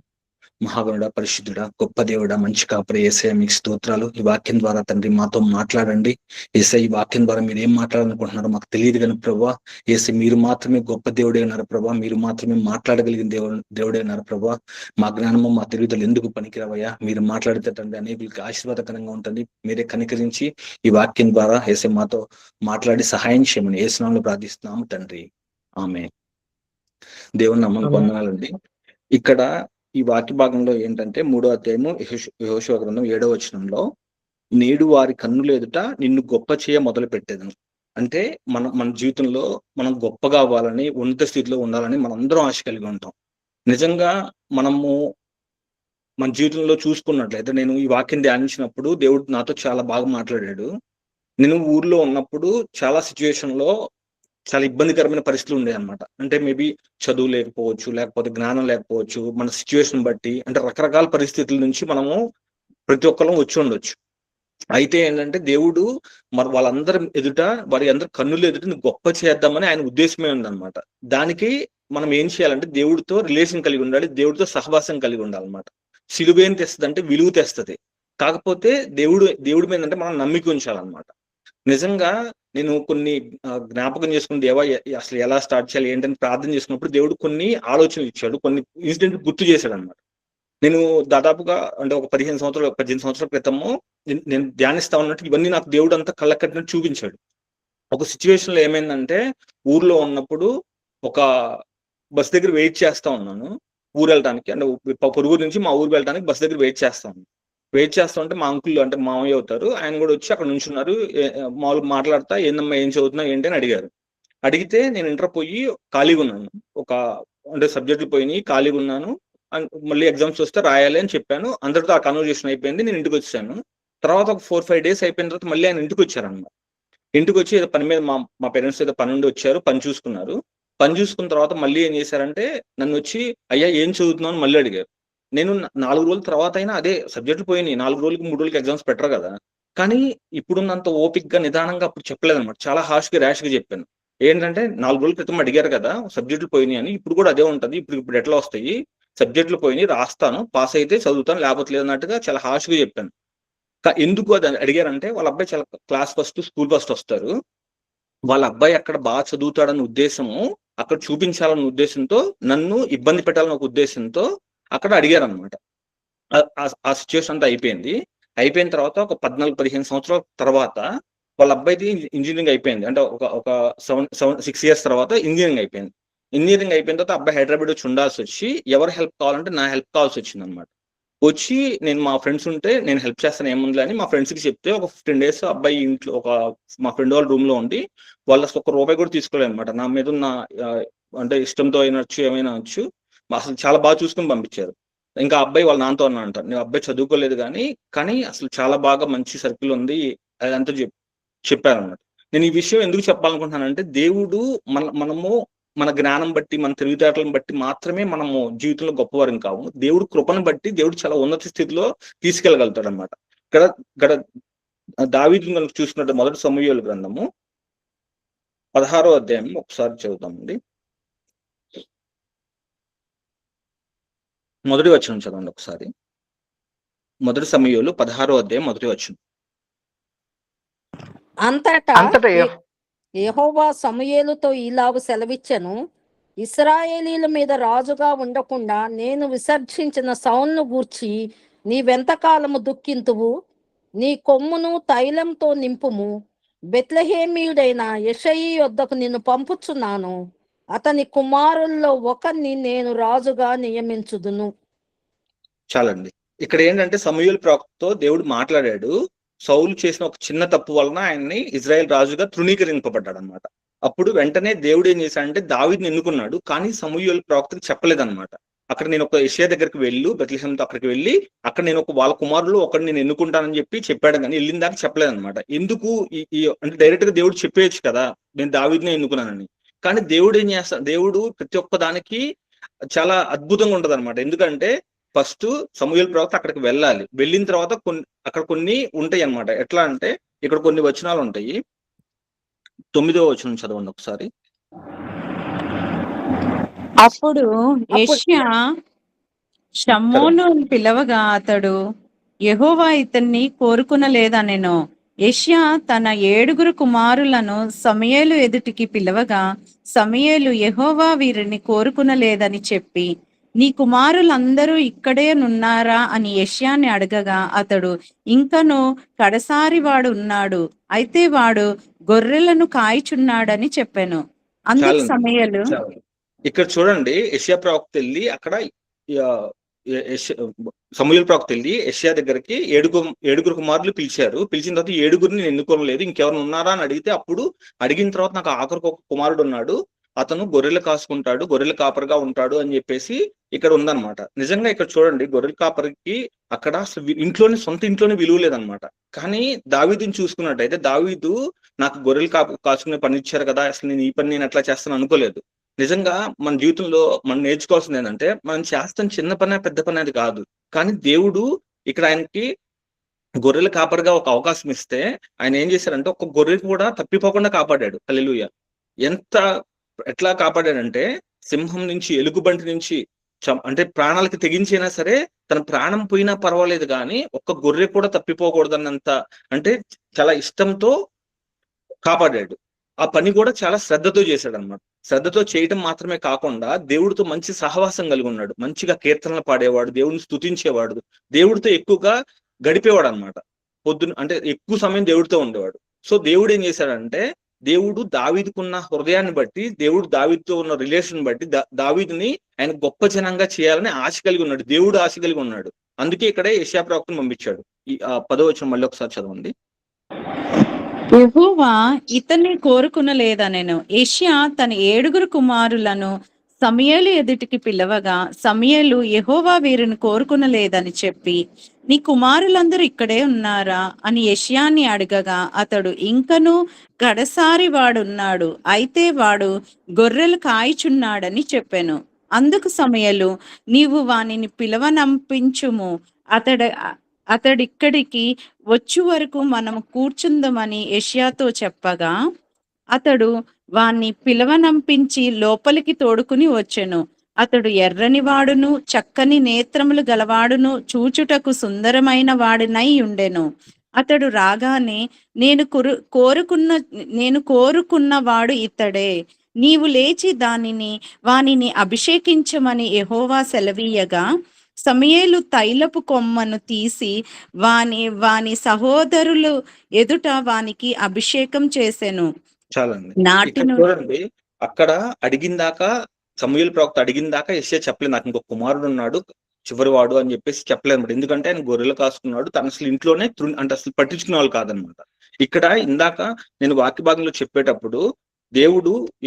మహాగణుడా, పరిశుద్ధుడా, గొప్ప దేవుడా, మంచి కాపరి యేసయ్య మీకు స్తోత్రాలు. ఈ వాక్యం ద్వారా తండ్రి మాతో మాట్లాడండి. యేసయ్య ఈ వాక్యం ద్వారా మీరు ఏం మాట్లాడాలనుకుంటున్నారో మాకు తెలియదు కానీ ప్రభా, యేసయ్య మీరు మాత్రమే గొప్ప దేవుడే ఉన్నారు ప్రభా, మీరు మాత్రమే మాట్లాడగలిగిన దేవుడే ఉన్నారు ప్రభా. మా జ్ఞానము మా తెలివితలు ఎందుకు పనికిరావయ్యా, మీరు మాట్లాడితే తండ్రి అనేకులకి ఆశీర్వాదకరంగా ఉంటుంది. మీరే కనికరించి ఈ వాక్యం ద్వారా యేసయ్య మాతో మాట్లాడి సహాయం చేయమని యేసు నామములో ప్రార్థిస్తున్నాము తండ్రి, ఆమేన్. దేవుని నామమునకు వందనాలండి. ఇక్కడ ఈ వాక్య భాగంలో ఏంటంటే 3వ అధ్యాయము యెహోషువ గ్రంథం 7వ వచనంలో, నేడు వారి కన్నుల ఎదుట నిన్ను గొప్ప చేయ మొదలు పెట్టేదను. అంటే మన జీవితంలో మనం గొప్పగా అవ్వాలని, ఉన్నత స్థితిలో ఉండాలని మనందరం ఆశ కలిగి ఉంటాం. నిజంగా మనము మన జీవితంలో చూసుకున్నట్లయితే, నేను ఈ వాక్యం ధ్యానించినప్పుడు దేవుడు నాతో చాలా బాగా మాట్లాడాడు. నేను ఊర్లో ఉన్నప్పుడు చాలా సిచ్యువేషన్ లో చాలా ఇబ్బందికరమైన పరిస్థితులు ఉండేవి అనమాట. అంటే మేబీ చదువు లేకపోవచ్చు, లేకపోతే జ్ఞానం లేకపోవచ్చు, మన సిచ్యువేషన్ బట్టి, అంటే రకరకాల పరిస్థితుల నుంచి మనము ప్రతి ఒక్కరం వచ్చి ఉండొచ్చు. అయితే ఏంటంటే దేవుడు మరి వాళ్ళందరి ఎదుట, వారి అందరి కన్నుల ఎదుట గొప్ప చేద్దామని ఆయన ఉద్దేశమే ఉందన్నమాట. దానికి మనం ఏం చేయాలంటే దేవుడితో రిలేషన్ కలిగి ఉండాలి, దేవుడితో సహవాసం కలిగి ఉండాలన్నమాట. సిలువ ఏం తెస్తుంది అంటే విలువ తెస్తుంది. కాకపోతే దేవుడి మీద అంటే మనం నమ్మిక ఉంచాలన్నమాట. నిజంగా నేను కొన్ని జ్ఞాపకం చేసుకుని దేవా అసలు ఎలా స్టార్ట్ చేయాలి ఏంటని ప్రార్థన చేసుకున్నప్పుడు దేవుడు కొన్ని ఆలోచనలు ఇచ్చాడు, కొన్ని ఇన్సిడెంట్ గుర్తు చేశాడు అనమాట. నేను దాదాపుగా అంటే ఒక 18 సంవత్సరాల క్రితము నేను ధ్యానిస్తా ఉన్నట్టు ఇవన్నీ నాకు దేవుడు అంతా కళ్ళ కట్టినట్టు చూపించాడు. ఒక సిచ్యువేషన్ లో ఏమైందంటే ఊర్లో ఉన్నప్పుడు ఒక బస్ దగ్గర వెయిట్ చేస్తా ఉన్నాను ఊరు వెళ్ళటానికి, అంటే పొరుగురు నుంచి మా ఊరు వెళ్ళడానికి బస్ దగ్గర వెయిట్ చేస్తా ఉన్నాను. వెయిట్ చేస్తా ఉంటే మా అంకుల్ అంటే మామయ్య అవుతారు, ఆయన కూడా వచ్చి అక్కడ నుంచున్నారు. మామూలుగా మాట్లాడతా ఏందమ్మా ఏం చదువుతున్నావు ఏంటి అని అడిగారు. అడిగితే నేను ఇంటర్ పోయి ఖాళీగా ఉన్నాను, ఒక అంటే సబ్జెక్టులు పోయినాయి ఖాళీగా ఉన్నాను, మళ్ళీ ఎగ్జామ్స్ వస్తే రాయాలి అని చెప్పాను. అందరితో ఆ కన్వర్జేషన్ అయిపోయింది, నేను ఇంటికి వచ్చాను. తర్వాత ఒక 4-5 days అయిపోయిన తర్వాత మళ్ళీ ఆయన ఇంటికి వచ్చారన్నమాట. ఇంటికి వచ్చి ఏదో పని మీద మా పేరెంట్స్ ఏదో పని నుండి వచ్చారు, పని చూసుకున్నారు. పని చూసుకున్న తర్వాత మళ్ళీ ఏం చేశారంటే నన్ను వచ్చి అయ్యా ఏం చదువుతున్నావు అని మళ్ళీ అడిగారు. నేను 4 రోజుల తర్వాత అయినా అదే సబ్జెక్టులు పోయినాయి, 4 రోజులకి 3 రోజులకి ఎగ్జామ్స్ పెట్టరు కదా, కానీ ఇప్పుడున్నంత ఓపిక్గా నిదానంగా అప్పుడు చెప్పలేదు అనమాట. చాలా ర్యాష్ గా చెప్పాను. ఏంటంటే 4 రోజుల క్రితం అడిగారు కదా సబ్జెక్టులు పోయినాయి అని, ఇప్పుడు కూడా అదే ఉంటది, ఇప్పుడు ఎట్లా వస్తాయి, సబ్జెక్టులు పోయినాయి రాస్తాను, పాస్ అయితే చదువుతాను లేకపోతే లేదన్నట్టుగా చాలా గా చెప్పాను. ఎందుకు అది అడిగారంటే వాళ్ళ అబ్బాయి చాలా క్లాస్ ఫస్ట్ స్కూల్ ఫస్ట్ వస్తారు, వాళ్ళ అబ్బాయి అక్కడ బాగా చదువుతాడన్న ఉద్దేశము అక్కడ చూపించాలన్న ఉద్దేశంతో నన్ను ఇబ్బంది పెట్టాలన్న ఒక ఉద్దేశంతో అక్కడ అడిగారు అనమాట. ఆ సిచ్యువేషన్ అంతా అయిపోయిన తర్వాత ఒక 14-15 సంవత్సరాల తర్వాత వాళ్ళ అబ్బాయిది ఇంజనీరింగ్ అయిపోయింది. అంటే ఒక 6 years తర్వాత ఇంజనీరింగ్ అయిపోయింది. ఇంజనీరింగ్ అయిపోయిన తర్వాత అబ్బాయి హైదరాబాద్ వచ్చి ఉండాల్సి వచ్చి ఎవరు హెల్ప్ కావాలంటే నా హెల్ప్ కావాల్సి వచ్చింది అనమాట. వచ్చి నేను మా ఫ్రెండ్స్ ఉంటే నేను హెల్ప్ చేస్తాను ఏముంది అని మా ఫ్రెండ్స్ కి చెప్తే ఒక 15 days అబ్బాయి ఇంట్లో మా ఫ్రెండ్ వాళ్ళ రూమ్ లో ఉండి వాళ్ళ ₹1 కూడా తీసుకోలేదు అనమాట. నా మీద ఉన్న అంటే ఇష్టంతో అయినచ్చు ఏమైనా వచ్చు అసలు చాలా బాగా చూసుకుని పంపించారు. ఇంకా అబ్బాయి వాళ్ళ నాన్నతో అన్నమాట, నేను అబ్బాయి చదువుకోలేదు కానీ అసలు చాలా బాగా మంచి సర్కిల్ ఉంది అదంతా చెప్పారన్నమాట. నేను ఈ విషయం ఎందుకు చెప్పాలనుకుంటున్నానంటే దేవుడు మనము మన జ్ఞానం బట్టి మన తెలివితేటలను బట్టి మాత్రమే మనము జీవితంలో గొప్పవారం కావు. దేవుడు కృపను బట్టి దేవుడు చాలా ఉన్నత స్థితిలో తీసుకెళ్ళగలుగుతాడు అనమాట. ఇక్కడ దావీదు కనుక చూసుకున్నట్టు మొదటి సమూయేలు గ్రంథము 16వ అధ్యాయం ఒకసారి చదువుతామండి. మొదటి వచనం చదవండి ఒకసారి. మొదటి సమూయేలు 16వ అధ్యాయం మొదటి వచనం. అంతటా యెహోవా సమూయేలుతో ఇలాగు సెలవిచ్చెను, ఇశ్రాయేలీల మీద రాజుగా ఉండకుండా నేను విసర్జించిన సౌలును గూర్చి నీవెంతకాలము దుఃఖింతువు? నీ కొమ్మును తైలంతో నింపుము. బెత్లెహేమీయుడైన యెషయి యొద్దకు నిన్ను పంపుచున్నాను. అతని కుమారుల్లో ఒకరిని నేను రాజుగా నియమించుదును. చాలండి. ఇక్కడ ఏంటంటే సమూయేలు ప్రవక్తతో దేవుడు మాట్లాడాడు. సౌలు చేసిన ఒక చిన్న తప్పు వలన ఆయన్ని ఇజ్రాయెల్ రాజుగా తృణీకరింపబడ్డాడు అనమాట. అప్పుడు వెంటనే దేవుడు ఏం చేశాడంటే దావీదుని ఎన్నుకున్నాడు, కానీ సమూయేలు ప్రవక్తకు చెప్పలేదన్నమాట. అక్కడ నేను ఒక యెషయా దగ్గరికి వెళ్ళు, బెత్లెహేముతో అక్కడికి వెళ్ళి అక్కడ నేను వాళ్ళ కుమారులు ఒకరిని నేను ఎన్నుకుంటానని చెప్పాడు, కానీ వెళ్ళిన దాకా చెప్పలేదన్నమాట. ఎందుకు అంటే డైరెక్ట్ గా దేవుడు చెప్పేయచ్చు కదా నేను దావీదుని ఎన్నుకున్నానని. కానీ దేవుడు ఏం చేస్తాడు, దేవుడు ప్రతి ఒక్క దానికి చాలా అద్భుతంగా ఉంటది అనమాట. ఎందుకంటే ఫస్ట్ సమూయేలు ప్రవక్త అక్కడికి వెళ్ళాలి, వెళ్ళిన తర్వాత అక్కడ కొన్ని ఉంటాయి అన్నమాట. ఎట్లా అంటే ఇక్కడ కొన్ని వచనాలు ఉంటాయి. 9వ వచనం చదవండి ఒకసారి. అప్పుడు యెషయా షమ్మోను పిలవగా అతడు యెహోవా ఇతన్ని కోరుకునలేదనెను. యెషయా తన 7 కుమారులను సమూయేలు ఎదుటికి పిలవగా సమూయేలు యెహోవా వీరిని కోరుకునలేదని చెప్పి, నీ కుమారులందరూ ఇక్కడే నున్నారా అని యెషయాని అడగగా అతడు, ఇంకను కడసారి వాడు ఉన్నాడు, అయితే వాడు గొర్రెలను కాయిచున్నాడని చెప్పాను. అందుకు సమూయేలు ఇక్కడ చూడండి, యెషయా ప్రవక్త వెళ్ళి అక్కడ సమూయేలు ప్రవక్త వెళ్ళి యెషయా దగ్గరికి 7 కుమారులు పిలిచారు. పిలిచిన తర్వాత 7 నేను ఎన్నుకోలేదు, ఇంకెవరు ఉన్నారా అని అడిగితే అప్పుడు అడిగిన తర్వాత నాకు ఆఖరికి ఒక కుమారుడు ఉన్నాడు, అతను గొర్రెలు కాసుకుంటాడు, గొర్రెల కాపరిగా ఉంటాడు అని చెప్పేసి ఇక్కడ ఉందన్నమాట. నిజంగా ఇక్కడ చూడండి, గొర్రెల కాపరికి అక్కడ అసలు సొంత ఇంట్లోనే విలువ లేదనమాట. కానీ దావీదుని చూసుకున్నట్టయితే దావీదు నాకు గొర్రెలు కాసుకునే పని ఇచ్చారు కదా, అసలు నేను ఈ పని నేను ఎట్లా చేస్తాను అనుకోలేదు. నిజంగా మన జీవితంలో మనం నేర్చుకోవాల్సింది ఏంటంటే మనం చేస్తాం చిన్న పని పెద్ద పని అది కాదు, కానీ దేవుడు ఇక్కడ ఆయనకి గొర్రెల కాపరిగా ఒక అవకాశం ఇస్తే ఆయన ఏం చేశారంటే ఒక గొర్రె కూడా తప్పిపోకుండా కాపాడాడు. హల్లెలూయా. ఎట్లా కాపాడాడంటే సింహం నుంచి, ఎలుగుబంటి నుంచి, అంటే ప్రాణాలకి తెగించైనా సరే తన ప్రాణం పోయినా పర్వాలేదు కానీ ఒక్క గొర్రె కూడా తప్పిపోకూడదన్నంత అంటే చాలా ఇష్టంతో కాపాడాడు. ఆ పని కూడా చాలా శ్రద్ధతో చేశాడు అనమాట. శ్రద్ధతో చేయటం మాత్రమే కాకుండా దేవుడితో మంచి సహవాసం కలిగి ఉన్నాడు. మంచిగా కీర్తనలు పాడేవాడు, దేవుడిని స్తుతించేవాడు, దేవుడితో ఎక్కువగా గడిపేవాడు అనమాట. పొద్దున అంటే ఎక్కువ సమయం దేవుడితో ఉండేవాడు. సో దేవుడు ఏం చేశాడంటే, దేవుడు దావీదుకున్న హృదయాన్ని బట్టి, దేవుడు దావీదుతో ఉన్న రిలేషన్ బట్టి దావీదుని ఆయన గొప్ప జనంగా చేయాలని ఆశ కలిగి ఉన్నాడు. దేవుడు ఆశ కలిగి ఉన్నాడు. అందుకే ఇక్కడే యెషయా ప్రవక్తను పంపించాడు. ఈ 10వ వచనం మళ్ళీ ఒకసారి చదవండి. యెహోవా ఇతన్ని కోరుకునలేదనెను. యెషయా తన 7 కుమారులను సమూయేలు ఎదుటికి పిలవగా, సమూయేలు యెహోవా వీరిని కోరుకునలేదని చెప్పి, నీ కుమారులందరూ ఇక్కడే ఉన్నారా అని యెషయాని అడగగా, అతడు ఇంకనూ గడసారి వాడున్నాడు, అయితే వాడు గొర్రెలు కాయిచున్నాడని చెప్పెను. అందుకు సమూయేలు, నీవు వానిని పిలవనంపించుము, అతడిక్కడికి వచ్చు వరకు మనం కూర్చుందమని యెషయాతో చెప్పగా, అతడు వాణ్ణి పిలవనంపించి లోపలికి తోడుకుని వచ్చెను. అతడు ఎర్రని వాడును, చక్కని నేత్రములు గలవాడును, చూచుటకు సుందరమైన వాడినై ఉండెను. అతడు రాగానే, నేను కోరుకున్న వాడు ఇతడే, నీవు లేచి వానిని అభిషేకించమని యెహోవా సెలవీయగా, సమూయేలు తైలపు కొమ్మను తీసి వాని సహోదరులు ఎదుట వానికి అభిషేకం చేసెను. చూడండి, అక్కడ అడిగిందాకా సమూయేలు ప్రవక్త అడిగిందాకా యెషయా చెప్పలేదు, నాకు ఇంకొక కుమారుడు ఉన్నాడు చివరి వాడు అని చెప్పేసి చెప్పలేదు అనమాట. ఎందుకంటే ఆయన గొర్రెలు కాసుకున్నాడు, తను అసలు ఇంట్లోనే అంటే అసలు పట్టించుకునే వాళ్ళు కాదనమాట. ఇక్కడ ఇందాక నేను వాక్య భాగంలో చెప్పేటప్పుడు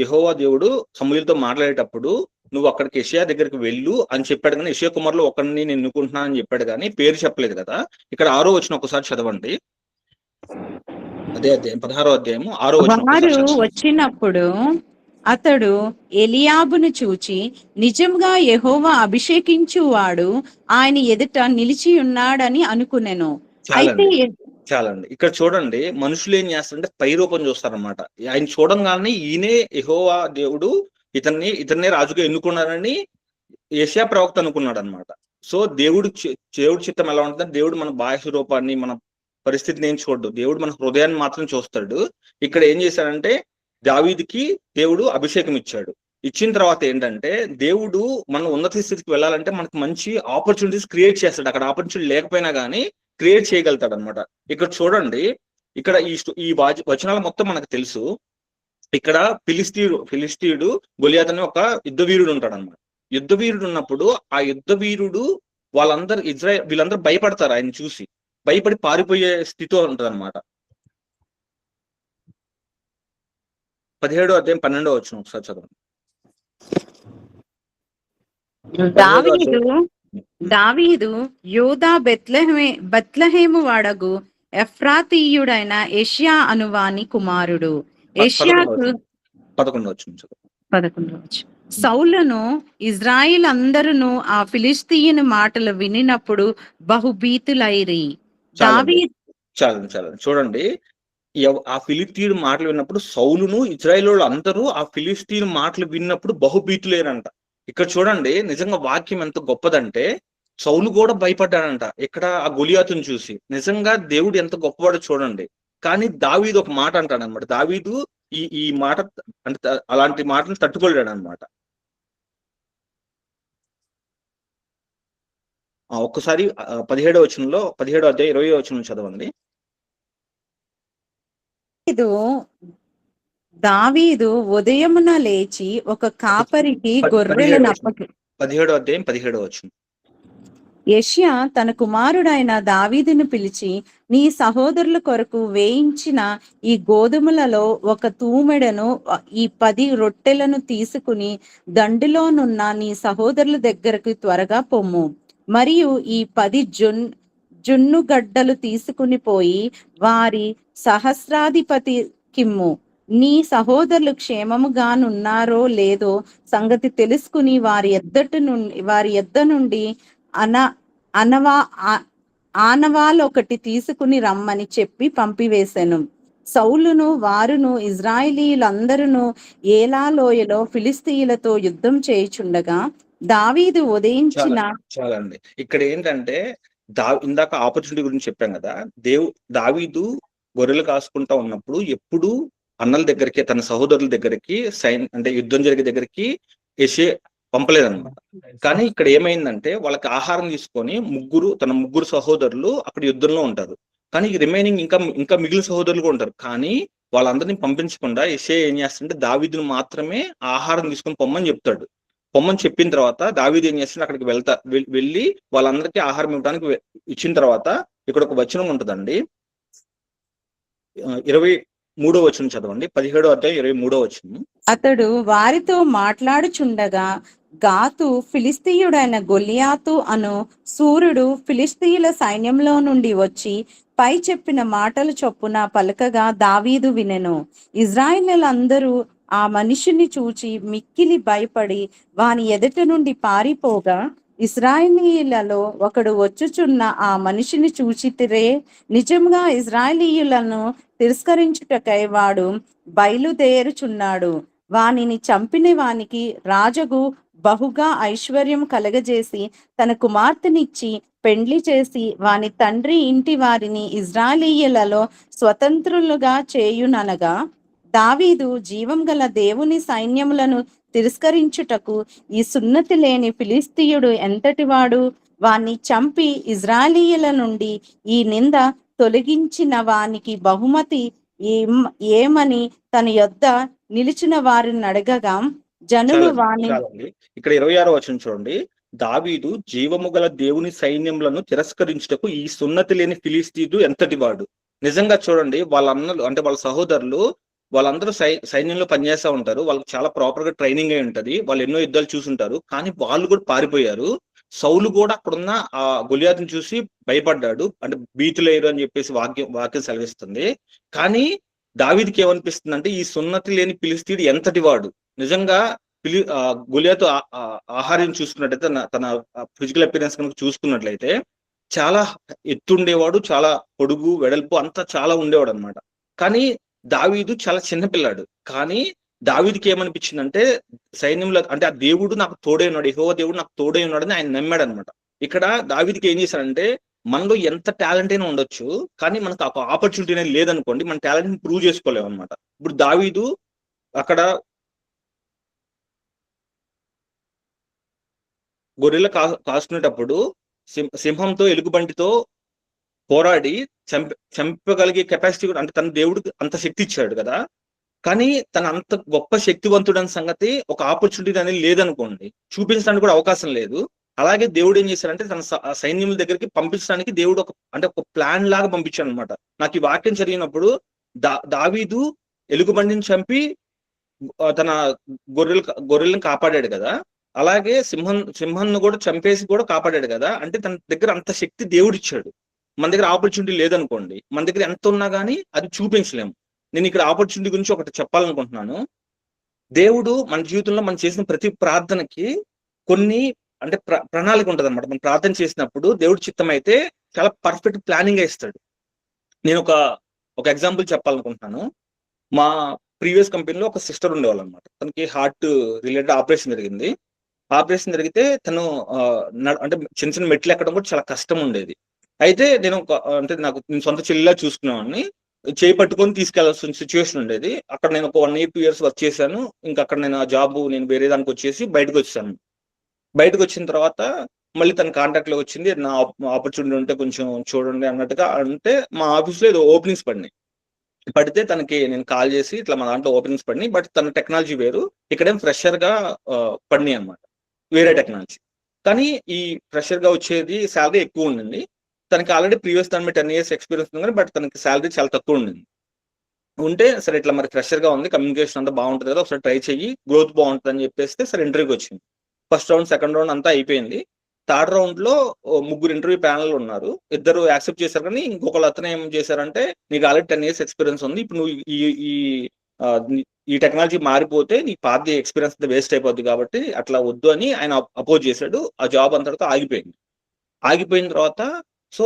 యెహోవా దేవుడు సమూయేలుతో మాట్లాడేటప్పుడు, నువ్వు అక్కడికి యెషయా దగ్గరికి వెళ్ళు అని చెప్పాడు కానీ యెషయా కుమారులు ఒకరిని నేను ఎన్నుకుంటున్నా అని చెప్పాడు కానీ పేరు చెప్పలేదు కదా. ఇక్కడ 6వ వచనం ఒకసారి చదవండి. అదే అధ్యాయం 16వ అధ్యాయము 6వ వచనం. వచ్చినప్పుడు అతడు ఎలియాబును చూచి, నిజంగా యెహోవా అభిషేకించువాడు ఆయన ఎదుట నిలిచి ఉన్నాడని అనుకునేను. అయితే చాలండి. ఇక్కడ చూడండి, మనుషులు ఏం చేస్తారంటే పై రూపం చూస్తారనమాట. ఆయన చూడంగానే ఈయనే యెహోవా దేవుడు ఇతన్నే రాజుగా ఎన్నుకున్నారని యెషయా ప్రవక్త అనుకున్నాడు అనమాట. సో దేవుడు చిత్తం ఎలా ఉంటుందంటే, దేవుడు మన బాహ్య రూపాన్ని, మన పరిస్థితిని ఏం చూడడు, దేవుడు మన హృదయాన్ని మాత్రం చూస్తాడు. ఇక్కడ ఏం చేశాడంటే, దావీదుకి దేవుడు అభిషేకం ఇచ్చాడు. ఇచ్చిన తర్వాత ఏంటంటే, దేవుడు మన ఉన్నత స్థితికి వెళ్ళాలంటే మనకు మంచి ఆపర్చునిటీస్ క్రియేట్ చేస్తాడు. అక్కడ ఆపర్చునిటీ లేకపోయినా కానీ క్రియేట్ చేయగలుగుతాడు అనమాట. ఇక్కడ చూడండి, ఇక్కడ ఈ వచనాలు మొత్తం మనకు తెలుసు. ఇక్కడ ఫిలిస్తీయుడు గొలియాత్ అనే ఒక యుద్ధ వీరుడు ఉంటాడు అనమాట. యుద్ధ వీరుడు ఉన్నప్పుడు ఆ యుద్ధ వీరుడు వీళ్ళందరూ భయపడతారు, ఆయన చూసి భయపడి పారిపోయే స్థితిలో ఉంటది అనమాట. 17వ అధ్యాయం 12వ వచనం ఒకసారి చదవండి. దావీదు యూదా బెత్లెహేము వాడగు ఎఫ్రాతీయుడైన యెషయా అనువాని కుమారుడు. యెషయాకు 11వ వచనం. సౌలును ఇజ్రాయిల్ అందరును ఆ ఫిలిస్తీయుని మాటలు వినినప్పుడు బహుభీతులైరి. చాలు చూడండి, ఆ ఫిలిస్తీయుడు మాటలు విన్నప్పుడు సౌలును ఇజ్రాయిల్ అందరూ ఆ ఫిలిస్తీయుని మాటలు విన్నప్పుడు బహుభీతులేరంట. ఇక్కడ చూడండి, నిజంగా వాక్యం ఎంత గొప్పదంటే, సౌలు కూడా భయపడ్డాడంట ఇక్కడ ఆ గొలియాతుని చూసి. నిజంగా దేవుడు ఎంత గొప్పవాడో చూడండి. కానీ దావీదు ఒక మాట అంటాడు అనమాట. దావీదు ఈ మాట అంటే అలాంటి మాటను తట్టుకోలేడు అనమాట. ఒక్కసారి 17వ వచనంలో 17వ అధ్యాయం 20వ వచనం చదవండి. దావీదు ఉదయమున లేచి ఒక కాపరికి గొర్రెలను 17వ అధ్యాయం 17వ వచనం. యెషయా తన కుమారుడైన దావీదును పిలిచి, నీ సహోదరుల కొరకు వేయించిన ఈ గోధుమలలో ఒక తూమెడను ఈ 10 రొట్టెలను తీసుకుని దండులోనున్న నీ సహోదరుల దగ్గరకు త్వరగా పొమ్ము. మరియు ఈ 10 జున్నుగడ్డలు తీసుకుని పోయి వారి సహస్రాధిపతి కిమ్ము. నీ సహోదరులు క్షేమముగానున్నారో లేదో సంగతి తెలుసుకుని వారి యొద్ద నుండి ఆనవాలొకటి తీసుకుని రమ్మని చెప్పి పంపివేశెను. సౌలును వారును ఇజ్రాయేలీయులందరూ ఏలా లోయలో ఫిలిస్తీయులతో యుద్ధం చేయుచుండగా దావీదు ఉదయించిన చాలా అండి. ఇక్కడ ఏంటంటే ఇందాక ఆపర్చునిటీ గురించి చెప్పాం కదా. దావీదు గొర్రెలు కాసుకుంటా ఉన్నప్పుడు ఎప్పుడు అన్నల దగ్గరికి, తన సహోదరుల దగ్గరికి, అంటే యుద్ధం జరిగే దగ్గరికి యెషే పంపలేదన్నమాట. కానీ ఇక్కడ ఏమైందంటే వాళ్ళకి ఆహారం తీసుకొని తన ముగ్గురు సహోదరులు అక్కడ యుద్ధంలో ఉంటారు. కానీ రిమైనింగ్ ఇంకా మిగిలిన సహోదరులు కూడా ఉంటారు. కానీ వాళ్ళందరినీ పంపించకుండా యెషయా ఏం చేస్తాడంటే దావీదును మాత్రమే ఆహారం తీసుకొని పొమ్మని చెప్తాడు. పొమ్మని చెప్పిన తర్వాత దావీదు ఏం చేస్తాడు, అక్కడికి వెళ్ళి వాళ్ళందరికీ ఆహారం ఇవ్వడానికి ఇచ్చిన తర్వాత ఇక్కడ ఒక వచనం ఉంటుందండి. 23వ వచనం చదవండి. 17వ అధ్యాయం 23వ వచనం. అతడు వారితో మాట్లాడుచుండగా గాతు ఫిలిస్తీయుడైన గొలియాతు అను సూర్యుడు ఫిలిస్తీయుల సైన్యంలో నుండి వచ్చి పై చెప్పిన మాటలు చొప్పున పలకగా దావీదు వినెను. ఇజ్రాయేలీయులందరూ ఆ మనిషిని చూచి మిక్కిలి భయపడి వాని ఎదుట నుండి పారిపోగా, ఇశ్రాయేలీయులలో ఒకడు వచ్చుచున్న ఆ మనిషిని చూచితిరే, నిజంగా ఇశ్రాయేలీయులను తిరస్కరించుటకై వాడు బయలుదేరుచున్నాడు. వానిని చంపిన వానికి రాజుకు బహుగా ఐశ్వర్యం కలగజేసి తన కుమార్తెనిచ్చి పెండ్లి చేసి వాని తండ్రి ఇంటి వారిని ఇశ్రాయేలీయులలో స్వతంత్రులుగా చేయుననగా, దావీదు జీవం గల దేవుని సైన్యములను తిరస్కరించుటకు ఈ సున్నతి లేని ఫిలిస్తీయుడు ఎంతటివాడు? వాణ్ణి చంపి ఇశ్రాయేలీయుల నుండి ఈ నింద తొలగించిన వానికి బహుమతి ఏమని తన యొద్ద నిలిచిన వారిని అడగగా, జనులు వాణి ఇక్కడ 26వ వచనం చూడండి. దావీదు జీవము గల దేవుని సైన్యములను తిరస్కరించుటకు ఈ సున్నతి లేని ఫిలిస్తీయుడు ఎంతటి వాడు. నిజంగా చూడండి, వాళ్ళ అన్నలు అంటే వాళ్ళ సహోదరులు వాళ్ళందరూ సైన్యంలో పనిచేస్తూ ఉంటారు. వాళ్ళకి చాలా ప్రాపర్ గా ట్రైనింగ్ అయి ఉంటది. వాళ్ళు ఎన్నో యుద్ధాలు చూసుంటారు. కానీ వాళ్ళు కూడా పారిపోయారు. సౌలు కూడా అక్కడున్న ఆ గొలియాతుని చూసి భయపడ్డాడు, అంటే భీతులేరు అని చెప్పేసి వాక్యం సెలవిస్తుంది. కానీ దావీదుకి ఏమనిపిస్తుంది అంటే ఈ సున్నతి లేని ఫిలిస్తీయుడు ఎంతటి వాడు. నిజంగా గొలియాతు ఆహార్యం చూసుకున్నట్టయితే, తన ఫిజికల్ అపిరెన్స్ కనుక చూసుకున్నట్లయితే చాలా ఎత్తుండేవాడు, చాలా పొడుగు వెడల్పు అంతా చాలా ఉండేవాడు అనమాట. కానీ దావీదు చాలా చిన్నపిల్లాడు. కానీ దావీదుకి ఏమనిపించిందంటే సైన్యంలో అంటే ఆ దేవుడు నాకు తోడై ఉన్నాడు, యెహోవా దేవుడు నాకు తోడై ఉన్నాడని ఆయన నమ్మాడు అనమాట. ఇక్కడ దావీదుకి ఏం చేశాడంటే, మనలో ఎంత టాలెంట్ అయినా ఉండొచ్చు, కానీ మనకు ఒక ఆపర్చునిటీ అనేది లేదనుకోండి, మన టాలెంట్ ని ప్రూవ్ చేసుకోలేము అనమాట. ఇప్పుడు దావీదు అక్కడ గొర్రెల కాసుకునేటప్పుడు సింహంతో ఎలుగుబంటితో పోరాడి చంపగలిగే కెపాసిటీ కూడా, అంటే తన దేవుడికి అంత శక్తి ఇచ్చాడు కదా. కానీ తన అంత గొప్ప శక్తివంతుడని సంగతి ఒక ఆపర్చునిటీ అనేది లేదనుకోండి, చూపించడానికి కూడా అవకాశం లేదు. అలాగే దేవుడు ఏం చేశాడంటే తన సైన్యముల దగ్గరికి పంపించడానికి దేవుడు ఒక ప్లాన్ లాగా పంపించాడు అనమాట. నాకు ఈ వాక్యం చదివినప్పుడు దావీదు ఎలుగుబండిని చంపి తన గొర్రెలను కాపాడాడు కదా, అలాగే సింహాన్ని కూడా చంపేసి కూడా కాపాడాడు కదా. అంటే తన దగ్గర అంత శక్తి దేవుడు ఇచ్చాడు. మన దగ్గర ఆపర్చునిటీ లేదనుకోండి, మన దగ్గర ఎంత ఉన్నా కానీ అది చూపించలేము. నేను ఇక్కడ ఆపర్చునిటీ గురించి ఒకటి చెప్పాలనుకుంటున్నాను. దేవుడు మన జీవితంలో మనం చేసిన ప్రతి ప్రార్థనకి కొన్ని అంటే ప్రణాళిక ఉంటుంది అనమాట. మనం ప్రార్థన చేసినప్పుడు దేవుడి చిత్తం అయితే చాలా పర్ఫెక్ట్ ప్లానింగ్ ఇస్తాడు. నేను ఒక ఎగ్జాంపుల్ చెప్పాలనుకుంటున్నాను. మా ప్రీవియస్ కంపెనీలో ఒక సిస్టర్ ఉండేవాళ్ళు అనమాట. తనకి హార్ట్ రిలేటెడ్ ఆపరేషన్ జరిగింది. ఆపరేషన్ జరిగితే తను అంటే చిన్న చిన్న మెట్లు ఎక్కడం కూడా చాలా కష్టం ఉండేది. అయితే నేను నేను సొంత చెల్లిలా చూసుకునేవాడిని. చేయి పట్టుకొని తీసుకెళ్లాల్సిన సిచ్యువేషన్ ఉండేది. అక్కడ నేను ఒక 1 year 2 years వర్క్ చేశాను. ఇంకా అక్కడ నేను ఆ జాబ్ నేను వేరే దానికి వచ్చేసి బయటకు వచ్చాను. బయటకు వచ్చిన తర్వాత మళ్ళీ తన కాంటాక్ట్ లో వచ్చింది, నా ఆపర్చునిటీ ఉంటే కొంచెం చూడండి అన్నట్టుగా. అంటే మా ఆఫీస్ లో ఏదో ఓపెనింగ్స్ పడితే తనకి నేను కాల్ చేసి ఇట్లా మా దాంట్లో ఓపెనింగ్స్ పడినాయి, బట్ తన టెక్నాలజీ వేరు, ఇక్కడేం ఫ్రెషర్ గా పడినాయి అనమాట, వేరే టెక్నాలజీ. కానీ ఈ ఫ్రెషర్ గా వచ్చేది శాలరీ ఎక్కువ ఉండింది. తనకి ఆల్రెడీ ప్రీవియస్ దాని మీద 10 years ఎక్స్పీరియన్స్ ఉంది కానీ బట్ తనకి శాలరీ చాలా తక్కువ ఉండింది. ఉంటే సరే ఇట్లా మరి ఫ్రెషర్ గా ఉంది, కమ్యూనికేషన్ అంతా బాగుంటుంది కదా, ఒకసారి ట్రై చెయ్యి, గ్రోత్ బాగుంటుంది అని చెప్పేస్తే సరే ఇంటర్వ్యూకి వచ్చింది. ఫస్ట్ రౌండ్, సెకండ్ రౌండ్ అంతా అయిపోయింది. థర్డ్ రౌండ్ లో 3 ఇంటర్వ్యూ ప్యానల్ ఉన్నారు. 2 యాక్సెప్ట్ చేశారు. కానీ ఇంకొకరు అతను ఏం చేశారంటే, నీకు ఆల్రెడీ 10 years ఎక్స్పీరియన్స్ ఉంది, ఇప్పుడు నువ్వు ఈ టెక్నాలజీ మారిపోతే నీ పాత ఎక్స్పీరియన్స్ వేస్ట్ అయిపోద్ది కాబట్టి అట్లా వద్దు అని ఆయన అపోజ్ చేశాడు. ఆ జాబ్ అంతటితో ఆగిపోయింది. ఆగిపోయిన తర్వాత సో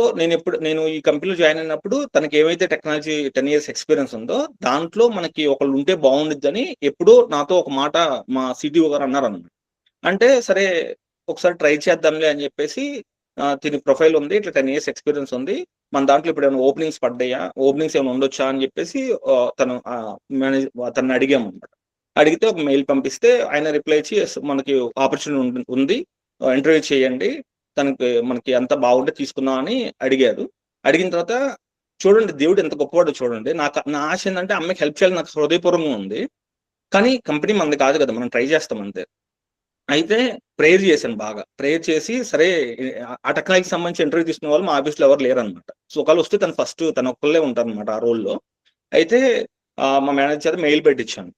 నేను ఈ కంపెనీలో జాయిన్ అయినప్పుడు తనకి ఏమైతే టెక్నాలజీ 10 years ఎక్స్పీరియన్స్ ఉందో దాంట్లో మనకి ఒకళ్ళు ఉంటే బాగుండిద్ది అని ఎప్పుడో నాతో ఒక మాట మా సిటిఓ గారు అన్నారు అన్నమాట. అంటే సరే ఒకసారి ట్రై చేద్దాంలే అని చెప్పేసి దీని ప్రొఫైల్ ఉంది, ఇట్లా 10 years ఎక్స్పీరియన్స్ ఉంది, మన దాంట్లో ఇప్పుడు ఏమైనా ఓపెనింగ్స్ పడ్డాయా, ఓపెనింగ్స్ ఏమైనా ఉండొచ్చా అని చెప్పేసి తను అడిగాము అనమాట. అడిగితే ఒక మెయిల్ పంపిస్తే ఆయన రిప్లై ఇచ్చి మనకి ఆపర్చునిటీ ఉంది, ఇంటర్వ్యూ చేయండి, మనకి అంత బాగుంటే తీసుకుందాం అని అడిగారు. అడిగిన తర్వాత చూడండి దేవుడు ఎంత గొప్పవాడో చూడండి. నా ఆశ ఏంటంటే అమ్మాయికి హెల్ప్ చేయాలని నాకు హృదయపూర్వకంగా ఉంది, కానీ కంపెనీ మనది కాదు కదా, మనం ట్రై చేస్తాం అంతే. అయితే ప్రేయర్ చేశాను, బాగా ప్రేయర్ చేసి సరే ఆ టెక్నాలజీకి సంబంధించి ఇంటర్వ్యూ తీసుకున్న వాళ్ళు మా ఆఫీస్లో ఎవరు లేరనమాట. సో ఒకళ్ళు వస్తే తను ఒక్కళ్ళే ఉంటారు అనమాట ఆ రోల్లో. అయితే మా మేనేజర్ చేత మెయిల్ పెట్టించాను,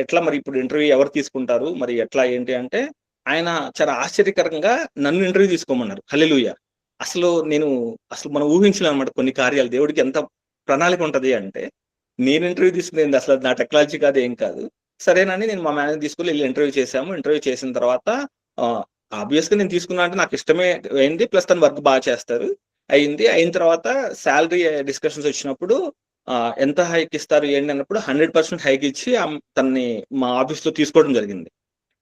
ఎట్లా మరి ఇప్పుడు ఇంటర్వ్యూ ఎవరు తీసుకుంటారు, మరి ఎట్లా ఏంటి అంటే ఆయన చాలా ఆశ్చర్యకరంగా నన్ను ఇంటర్వ్యూ తీసుకోమన్నారు. హల్లెలూయా. అసలు మనం ఊహించలేం అనమాట కొన్ని కార్యాలు. దేవుడికి ఎంత ప్రణాళిక ఉంటది అంటే, నేను ఇంటర్వ్యూ తీసుకునేది అసలు నా టెక్నాలజీ కాదు, ఏం కాదు. సరేనని నేను మా మేనేజర్ తీసుకుని వెళ్ళి ఇంటర్వ్యూ చేశాము. ఇంటర్వ్యూ చేసిన తర్వాత ఆబ్వియస్ గా నేను తీసుకున్నా అంటే నాకు ఇష్టమే అయింది, ప్లస్ తను వర్క్ బాగా చేస్తారు అయింది. అయిన తర్వాత శాలరీ డిస్కషన్స్ వచ్చినప్పుడు ఎంత హైక్ ఇస్తారు ఏంటి అన్నప్పుడు 100% హైక్ ఇచ్చి తనని మా ఆఫీస్ లో తీసుకోవడం జరిగింది.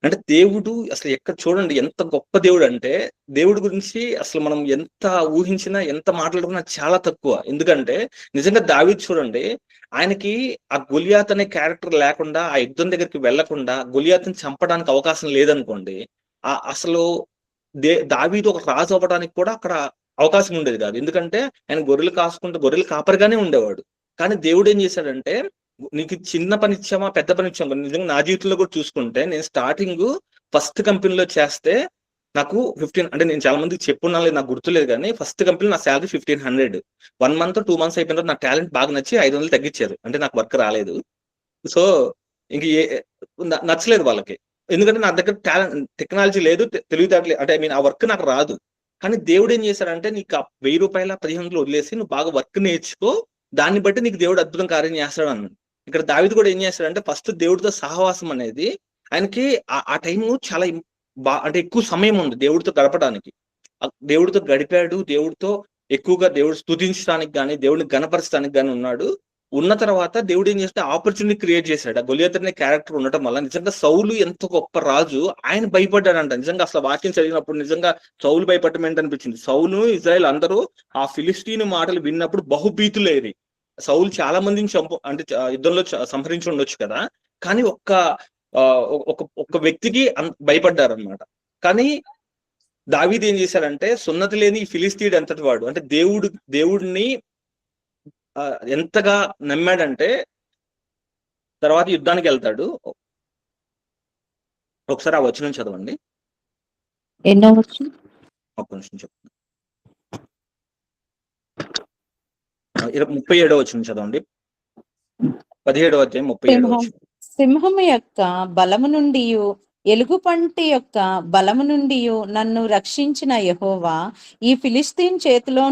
అంటే దేవుడు అసలు ఎక్కడ చూడండి ఎంత గొప్ప దేవుడు అంటే, దేవుడి గురించి అసలు మనం ఎంత ఊహించినా ఎంత మాట్లాడుకున్నా చాలా తక్కువ. ఎందుకంటే నిజంగా దావీదు చూడండి, ఆయనకి ఆ గొలియాత్ అనే క్యారెక్టర్ లేకుండా, ఆ యుద్ధం దగ్గరికి వెళ్లకుండా గొలియాత్ని చంపడానికి అవకాశం లేదనుకోండి, అసలు దావీదు ఒక రాజు అవ్వడానికి కూడా అక్కడ అవకాశం ఉండేది కాదు. ఎందుకంటే ఆయన గొర్రెలు కాపరిగానే ఉండేవాడు. కానీ దేవుడు ఏం చేశాడంటే, నీకు చిన్న పని ఇచ్చామా పెద్ద పని ఇచ్చామా, నిజంగా నా జీవితంలో కూడా చూసుకుంటే నేను స్టార్టింగ్ ఫస్ట్ కంపెనీలో చేస్తే నాకు 15, అంటే నేను చాలా మందికి చెప్పున్నా లేదు, నాకు గుర్తులేదు, కానీ ఫస్ట్ కంపెనీ నా శాలరీ 1500. 1 month 2 months అయిపోయిన తర్వాత నా టాలెంట్ బాగా నచ్చి 500 తగ్గించారు. అంటే నాకు వర్క్ రాలేదు. సో ఇంక నచ్చలేదు వాళ్ళకి, ఎందుకంటే నా దగ్గర టెక్నాలజీ లేదు, తెలివితేటలేదు, అంటే ఆ వర్క్ నాకు రాదు. కానీ దేవుడు ఏం చేశాడంటే, నీకు ఆ 1000 రూపాయల 1500 వదిలేసి నువ్వు బాగా వర్క్ నేర్చుకో, దాన్ని బట్టి నీకు దేవుడు అద్భుతం కార్యం చేస్తాడు అన్నాడు. ఇక్కడ దావీదు కూడా ఏం చేస్తాడంటే, ఫస్ట్ దేవుడితో సహవాసం అనేది ఆయనకి ఆ టైము చాలా అంటే ఎక్కువ సమయం ఉంది దేవుడితో గడపడానికి. దేవుడితో గడిపాడు, దేవుడితో ఎక్కువగా దేవుడు స్తుతించడానికి కానీ దేవుడిని గణపరచడానికి కానీ ఉన్నాడు. ఉన్న తర్వాత దేవుడు ఏం చేస్తే ఆపర్చునిటీ క్రియేట్ చేశాడు. ఆ గొలియాత్ అనే క్యారెక్టర్ ఉండటం వల్ల నిజంగా సౌలు ఎంత గొప్ప రాజు, ఆయన భయపడ్డాడంట. నిజంగా అసలు వాక్యం చదివినప్పుడు నిజంగా సౌలు భయపడటం ఏంటనిపించింది. సౌలు ఇజ్రాయెల్ అందరూ ఆ ఫిలిస్తీన్ మాటలు విన్నప్పుడు బహుభీతులేరి. సౌలు చాలా మందిని అంటే యుద్ధంలో సంహరించి ఉండొచ్చు కదా, కానీ ఒక్క వ్యక్తికి భయపడ్డారు అనమాట. కానీ దావీదు ఏం చేశాడంటే, సున్నతి లేని ఈ ఫిలిస్తీయుడు ఎంతటి వాడు అంటే దేవుడిని ఎంతగా నమ్మాడంటే తర్వాత యుద్ధానికి వెళ్తాడు. ఒకసారి ఆ వచనం చదవండి. ఎన్నో వచనం? ఒక్క నిమిషం చెప్తాను. 37వ వచనం చదవండి. 17వ అధ్యాయం 37వ వచనం. సింహము యొక్క బలము నుండి ఎలుగుపంటి యొక్క బలము నుండి నన్ను రక్షించిన యెహోవా ఈ ఫిలిస్తీన్ చేతిలో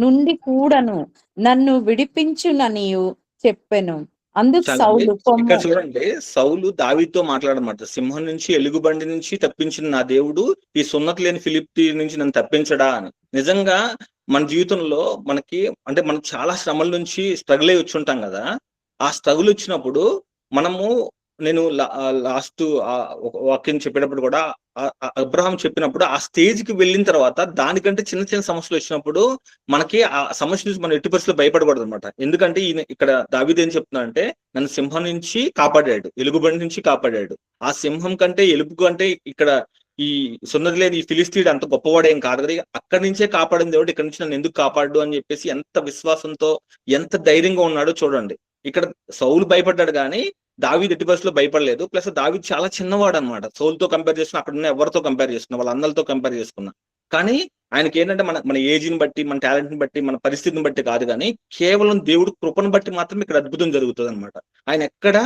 నుండి కూడాను నన్ను విడిపించుననియు చెప్పెను. అందుకు సౌలు ఇక్కడ చూడండి, సౌలు దావీదుతో మాట్లాడమాట, సింహం నుంచి ఎలుగుబండి నుంచి తప్పించిన నా దేవుడు ఈ సున్నతి లేని ఫిలిప్తీ నుంచి నన్ను తప్పించడా అని. నిజంగా మన జీవితంలో మనం చాలా శ్రమల నుంచి స్ట్రగుల్ అయ్యి వచ్చి ఉంటాం కదా. ఆ స్ట్రగుల్ వచ్చినప్పుడు నేను లాస్ట్ వాక్యం చెప్పేటప్పుడు కూడా అబ్రహాం చెప్పినప్పుడు ఆ స్టేజ్ కి వెళ్ళిన తర్వాత దానికంటే చిన్న చిన్న సమస్యలు వచ్చినప్పుడు మనకి ఆ సమస్య నుంచి మనం ఎట్టి పరిస్థితుల్లో భయపడకూడదు అనమాట. ఎందుకంటే ఇక్కడ దావీదు ఏం చెప్తున్నా అంటే, నన్ను సింహం నుంచి కాపాడాడు, ఎలుగుబండి నుంచి కాపాడాడు. ఆ సింహం కంటే ఎలుగు కంటే ఇక్కడ ఈ సున్నతి లేని ఈ ఫిలిస్తీయుడు అంత గొప్పవాడేం కాదు కదా, అక్కడి నుంచే కాపాడిన దేవుడు ఇక్కడ నుంచి నన్ను ఎందుకు కాపాడు అని చెప్పేసి ఎంత విశ్వాసంతో ఎంత ధైర్యంగా ఉన్నాడో చూడండి. ఇక్కడ సౌలు భయపడ్డాడు కానీ దావీదు ఎట్టి పరిస్థితుల్లో భయపడలేదు. ప్లస్ దావీదు చాలా చిన్నవాడు అనమాట. సౌలుతో కంపేర్ చేసుకున్నా, అక్కడ ఉన్న ఎవరితో కంపేర్ చేసుకున్నా, వాళ్ళ అందరితో కంపేర్ చేసుకున్నా. కానీ ఆయనకి ఏంటంటే మన ఏజ్ని బట్టి, మన టాలెంట్ని బట్టి, మన పరిస్థితిని బట్టి కాదు, కానీ కేవలం దేవుడు కృపను బట్టి మాత్రం ఇక్కడ అద్భుతం జరుగుతుంది అనమాట. ఆయన ఎక్కడ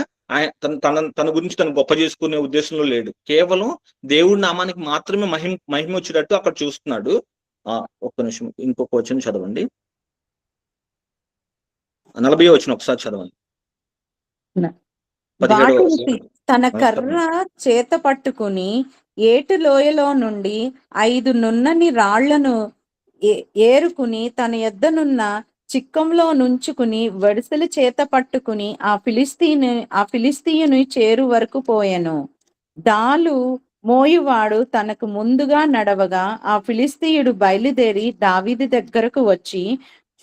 తన గురించి తను గొప్ప చేసుకునే ఉద్దేశంలో లేడు. కేవలం దేవుడి నామానికి మాత్రమే మహిమ వచ్చేటట్టు అక్కడ చూస్తున్నాడు. ఒక్క నిమిషం, ఇంకొక వచనం చదవండి. 40వ వచనం ఒకసారి చదవండి. తన కర్ర చేత పట్టుకుని ఏటు లోయలో నుండి 5 నున్నని రాళ్లను ఏరుకుని తన యొద్దనున్న చిక్కంలో నుంచుకుని వడిసెలు చేత పట్టుకుని ఆ ఫిలిస్తీయుని చేరు వరకు పోయెను. డాలు మోయువాడు తనకు ముందుగా నడవగా ఆ ఫిలిస్తీయుడు బయలుదేరి దావీదు దగ్గరకు వచ్చి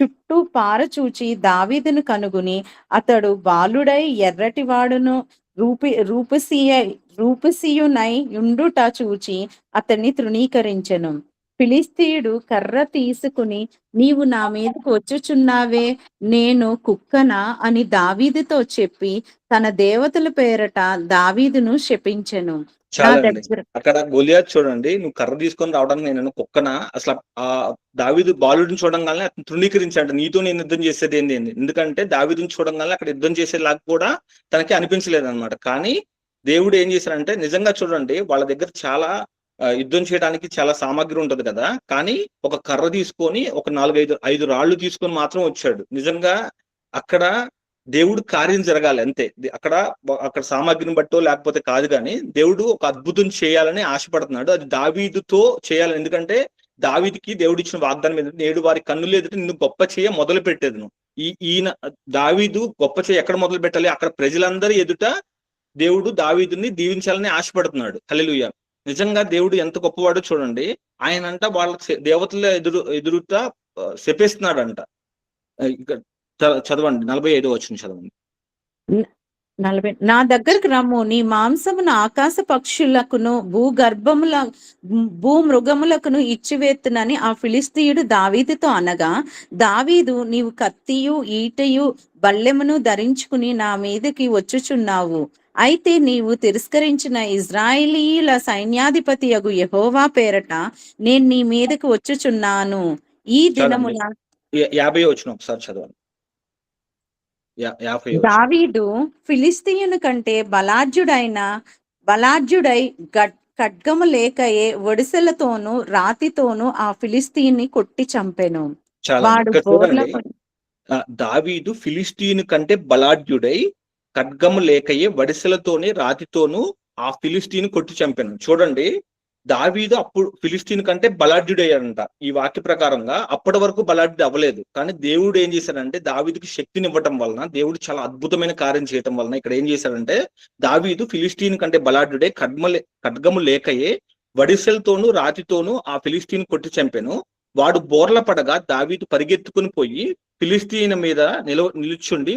చుట్టూ పారచూచి దావీదును కనుగొని అతడు బాలుడై ఎర్రటివాడును రూపసీయునై యుండుట చూచి అతన్ని తృణీకరించెను. ఫిలిస్తీయుడు కర్ర తీసుకుని, నీవు నా మీదకు వచ్చుచున్నావే, నేను కుక్కనా అని దావీదుతో చెప్పి తన దేవతల పేరట దావీదును శపించెను. నా చాలండి. దగ్గర అక్కడ గొలియాత్ చూడండి, నువ్వు కర్ర తీసుకొని రావడానికి నేను కుక్కనా, అసలు ఆ దావీదు బాలుడిని చూడంగానే అతను తృణీకరించాడు, నీతో నేను యుద్ధం చేసేది ఏంది. ఎందుకంటే దావీదుని చూడంగానే అక్కడ యుద్ధం చేసేలాగా కూడా తనకి అనిపించలేదు అనమాట. కానీ దేవుడు ఏం చేశారంటే, నిజంగా చూడండి, వాళ్ళ దగ్గర చాలా యుద్ధం చేయడానికి చాలా సామాగ్రి ఉంటది కదా, కానీ ఒక కర్ర తీసుకొని ఒక 4-5 రాళ్లు తీసుకొని మాత్రం వచ్చాడు. నిజంగా అక్కడ దేవుడు కార్యం జరగాలి అంతే. అక్కడ సామాగ్రిని బట్టో లేకపోతే కాదు, కానీ దేవుడు ఒక అద్భుతం చేయాలని ఆశపడుతున్నాడు. అది దావీదుతో చేయాలని. ఎందుకంటే దావీదుకి దేవుడు ఇచ్చిన వాగ్దానం మీద, నేడు వారి కన్నులు ఎదుట నిన్ను గొప్ప చేయ మొదలు పెట్టేది. ఈయన దావీదు గొప్ప చేయ ఎక్కడ మొదలు పెట్టాలి, అక్కడ ప్రజలందరి ఎదుట దేవుడు దావీదుని దీవించాలని ఆశపడుతున్నాడు. హల్లెలూయా. నిజంగా దేవుడు ఎంత గొప్పవాడో చూడండి. ఆయన అంట వాళ్ళ దేవతల ఎదురుట శపిస్తున్నాడంట. చదవండి 45వ వచనం చదవండి. 40 నా దగ్గరకు రమ్ము, నీ మాంసమును ఆకాశ పక్షులకును భూమృగములకును ఇచ్చివేత్తునని ఆ ఫిలిస్తీయుడు దావీదుతో అనగా, దావీదు, నీవు కత్తియు ఈటయు బల్లెమును ధరించుకుని నా మీదకి వచ్చుచున్నావు. అయితే నీవు తిరస్కరించిన ఇజ్రాయేలీయుల సైన్యాధిపతి యగు యెహోవా పేరట నేను నీ మీదకి వచ్చుచున్నాను. ఈ దినమున 50వ వచనం ఒకసారి చదవండి. 50వ వచనం. దావీదు ఫిలిస్తీయుని కంటే బలాఢ్యుడై ఖడ్గము లేకయే ఒడిసెలతోనూ రాతితోనూ ఆ ఫిలిస్తీయుని కొట్టి చంపెను. వాడు దావీదు ఫిలిస్తీయుని కంటే బలాఢ్యుడై ఖడ్గము లేకయే వడిసెలతోనే రాతితోనూ ఆ ఫిలిస్తీని కొట్టి చంపాను. చూడండి, దావీదు అప్పుడు ఫిలిస్తీన్ కంటే బలాఢ్యుడయ్యాడంట. ఈ వాక్య ప్రకారంగా అప్పటి వరకు బలాఢ్యుడు అవ్వలేదు. కానీ దేవుడు ఏం చేశాడంటే, దావీదుకి శక్తిని ఇవ్వటం వలన, దేవుడు చాలా అద్భుతమైన కార్యం చేయటం వలన ఇక్కడ ఏం చేశాడంటే, దావీదు ఫిలిస్తీన్ కంటే బలాఢ్యుడే ఖడ్గము లేకయే వడిసెలతోనూ రాతితోనూ ఆ ఫిలిస్తీన్ కొట్టి చంపాను. వాడు బోర్ల పడగా దావీదు పరిగెత్తుకుని పోయి ఫిలిస్తీన్ మీద నిలుచుండి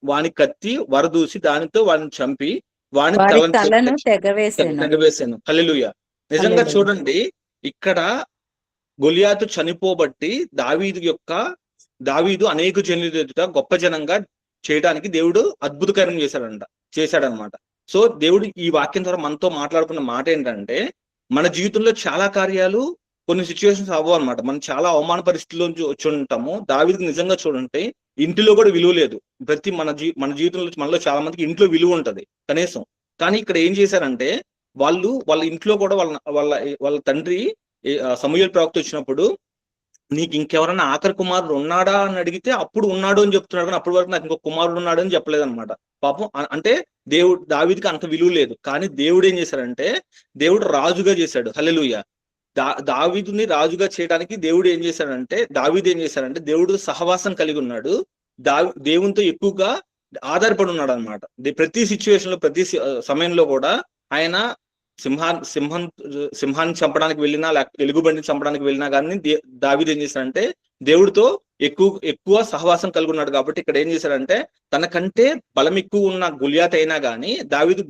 వాని కత్తి వరదూసి దానితో వాడిని చంపి వాని తలను తెగవేశాను. హల్లెలూయా. నిజంగా చూడండి, ఇక్కడ గొలియాతు చనిపోబట్టి దావీదు అనేక జనుల ఎదుట గొప్ప జనంగా చేయడానికి దేవుడు అద్భుత కార్యం చేశాడనమాట. సో దేవుడు ఈ వాక్యం ద్వారా మనతో మాట్లాడుకున్న మాట ఏంటంటే, మన జీవితంలో చాలా కార్యాలు, కొన్ని సిచ్యువేషన్స్ అవ్వవు అనమాట. మనం చాలా అవమాన పరిస్థితుల్లో వచ్చి ఉంటాము. దావీదుకి నిజంగా చూడండి, ఇంటిలో కూడా విలువ లేదు. మన జీవితంలో మనలో చాలా మందికి ఇంట్లో విలువ ఉంటది కనీసం. కానీ ఇక్కడ ఏం చేశారంటే, వాళ్ళ ఇంట్లో కూడా వాళ్ళ తండ్రి సమూయేలు ప్రవక్త వచ్చినప్పుడు, నీకు ఇంకెవరైనా ఆఖరి కుమారుడు ఉన్నాడా అని అడిగితే అప్పుడు ఉన్నాడు అని చెప్తున్నాడు. కానీ అప్పటి వరకు నాకు ఇంకో కుమారుడు ఉన్నాడు అని చెప్పలేదు అనమాట. పాపం, అంటే దావీదుకి అంత విలువ లేదు. కానీ దేవుడు ఏం చేశాడంటే, దేవుడు రాజుగా చేశాడు. హల్లెలూయా. దావీదుని రాజుగా చేయడానికి దేవుడు ఏం చేశాడంటే, దేవుడు సహవాసం కలిగి ఉన్నాడు. దేవునితో ఎక్కువగా ఆధారపడి ఉన్నాడు అనమాట. ప్రతి సిచ్యువేషన్ లో, ప్రతి సమయంలో కూడా ఆయన సింహాన్ని చంపడానికి వెళ్ళినా, లేకపోతే ఎలుగుబండిని చంపడానికి వెళ్ళినా కానీ దావీదు ఏం చేశాడంటే, దేవుడితో ఎక్కువ సహవాసం కలిగి ఉన్నాడు. కాబట్టి ఇక్కడ ఏం చేశాడంటే, తనకంటే బలం ఎక్కువ ఉన్న గొలియాత్ అయినా కానీ దావీదు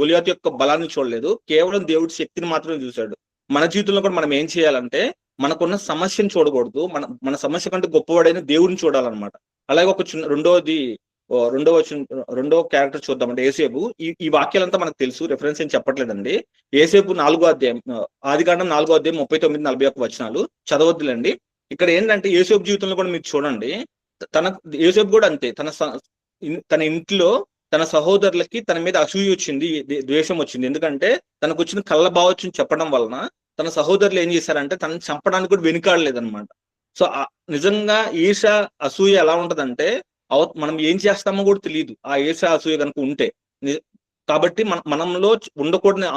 గొలియాత్ యొక్క బలాన్ని చూడలేదు, కేవలం దేవుడి శక్తిని మాత్రమే చూశాడు. మన జీవితంలో కూడా మనం ఏం చేయాలంటే, మనకున్న సమస్యను చూడకూడదు, మన సమస్య కంటే గొప్పవాడైన దేవుడిని చూడాలన్నమాట. అలాగే ఒక రెండో క్యారెక్టర్ చూద్దామంటే యేసేపు. ఈ వాక్యాలంతా మనకు తెలుసు, రెఫరెన్స్ ఏం చెప్పట్లేదండి. యేసేపు 4వ అధ్యాయం, ఆదికాండం 4వ అధ్యాయం 39-41 వచనాలు చదవద్దులండి. ఇక్కడ ఏంటంటే, యేసేపు జీవితంలో కూడా మీరు చూడండి, యేసేపు కూడా అంతే. తన ఇంట్లో తన సహోదరులకి తన మీద అసూయ వచ్చింది, ద్వేషం వచ్చింది. ఎందుకంటే తనకు వచ్చిన కళ్ళ భావోచ్యం చెప్పడం వలన తన సహోదరులు ఏం చేశారంటే, తనని చంపడానికి కూడా వెనుకాడలేదన్నమాట. సో నిజంగా ఈర్ష అసూయ ఎలా ఉంటదంటే, మనం ఏం చేస్తామో కూడా తెలియదు ఆ ఈర్ష అసూయ కనుక ఉంటే. కాబట్టి మనంలో ఉండకూడని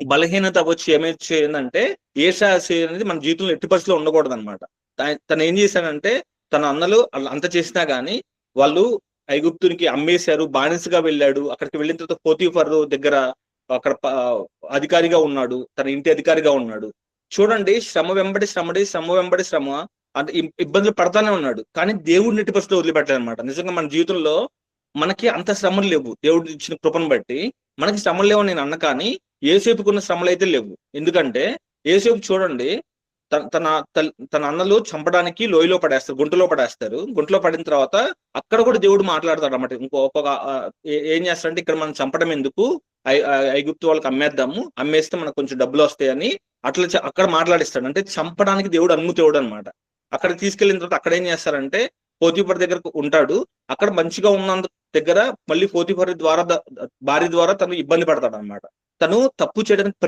బలహీనత వచ్చి ఏమైందంటే, ఈర్ష అసూయ అనేది మన జీవితంలో ఎట్టి పరిస్థితిలో ఉండకూడదు అనమాట. తను ఏం చేశాడంటే, తన అన్నలు అంత చేసినా గానీ వాళ్ళు ఐగుప్తునికి అమ్మేశారు, బానిసగా వెళ్ళాడు. అక్కడికి వెళ్ళిన తర్వాత పోతీఫర్ దగ్గర అక్కడ అధికారిగా ఉన్నాడు, తన ఇంటి అధికారిగా ఉన్నాడు. చూడండి, శ్రమ వెంబడి శ్రమ అంటే ఇబ్బందులు పడతానే ఉన్నాడు. కానీ దేవుడిని ఎట్టి పరిస్థితుల్లో వదిలిపెట్టాడు అనమాట. నిజంగా మన జీవితంలో మనకి అంత శ్రమలు లేవు, దేవుడు ఇచ్చిన కృపను బట్టి మనకి శ్రమలు లేవు నేను అన్న. కానీ యేసేపుకున్న శ్రమలు అయితే లేవు. ఎందుకంటే యేసేపు చూడండి, తన అన్నలు చంపడానికి లోయలో పడేస్తారు, గుంటలో పడేస్తారు. గుంటలో పడిన తర్వాత అక్కడ కూడా దేవుడు మాట్లాడతాడు అన్నమాట. ఇంకొక ఏం చేస్తాడంటే, ఇక్కడ మనం చంపడం ఎందుకు, ఐగుప్తు వాళ్ళకి అమ్మేద్దాము, అమ్మేస్తే మనకు కొంచెం డబ్బులు వస్తాయని అట్లా అక్కడ మాట్లాడిస్తాడు. అంటే చంపడానికి దేవుడు అనుమతి ఇవ్వడు అనమాట. అక్కడ తీసుకెళ్లిన తర్వాత అక్కడ ఏం చేస్తారంటే, పోతీఫర్ దగ్గర ఉంటాడు. అక్కడ మంచిగా ఉన్నందు దగ్గర మళ్ళీ పోతీఫర్ భార్య ద్వారా తను ఇబ్బంది పడతాడు అనమాట. తను తప్పు చేయడానికి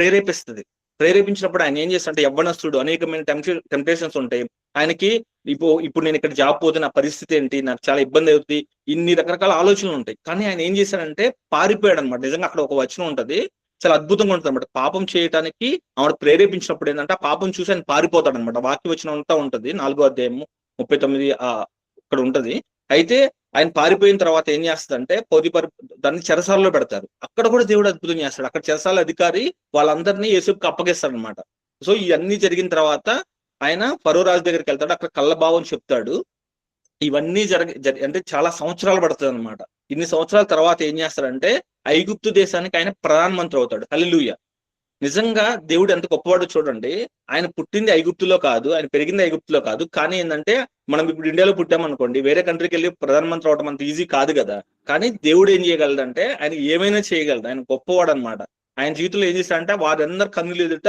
ప్రేరేపించినప్పుడు ఆయన ఏం చేస్తాడంటే, యవ్వనస్తుడు, అనేకమైన టెంప్టేషన్స్ ఉంటాయి ఆయనకి. ఇప్పుడు నేను ఇక్కడ జాబ్ పోతే నా పరిస్థితి ఏంటి, నాకు చాలా ఇబ్బంది అవుతుంది, ఇన్ని రకరకాల ఆలోచనలు ఉంటాయి. కానీ ఆయన ఏం చేశాడంటే పారిపోయాడు అనమాట. నిజంగా అక్కడ ఒక వచనం ఉంటది, చాలా అద్భుతంగా ఉంటుంది అనమాట. పాపం చేయడానికి ఆవిడ ప్రేరేపించినప్పుడు ఏంటంటే, ఆ పాపం చూసి ఆయన పారిపోతాడు అనమాట. వాక్య వచనం అంతా ఉంటది, 4వ అధ్యాయము 39 అక్కడ ఉంటది. అయితే ఆయన పారిపోయిన తర్వాత ఏం చేస్తాడంటే, పోతీఫర్ దాన్ని చెరసాలలో పెడతారు. అక్కడ కూడా దేవుడు అద్భుతం చేస్తాడు. అక్కడ చెరసాల అధికారి వాళ్ళందరినీ యేసుకి అప్పగిస్తాడు అనమాట. సో ఇవన్నీ జరిగిన తర్వాత ఆయన ఫరో రాజు దగ్గరికి వెళ్తాడు. అక్కడ కళ్ళభావం చెప్తాడు. ఇవన్నీ అంటే చాలా సంవత్సరాలు పడుతుంది అనమాట. ఇన్ని సంవత్సరాల తర్వాత ఏం చేస్తాడంటే, ఐగుప్తు దేశానికి ఆయన ప్రధానమంత్రి అవుతాడు. హల్లెలూయా. నిజంగా దేవుడు ఎంత గొప్పవాడు చూడండి. ఆయన పుట్టింది ఐగుప్తులో కాదు, ఆయన పెరిగింది ఐగుప్తులో కాదు. కానీ ఏంటంటే, మనం ఇప్పుడు ఇండియాలో పుట్టామనుకోండి, వేరే కంట్రీకి వెళ్ళి ప్రధానమంత్రి అవడం అంత ఈజీ కాదు కదా. కానీ దేవుడు ఏం చేయగలడంటే, ఆయన ఏమైనా చేయగలడు. ఆయన గొప్పవాడు అనమాట. ఆయన జీవితంలో ఏం చేశాడంటే, వారందరు కన్నులు ఎదుట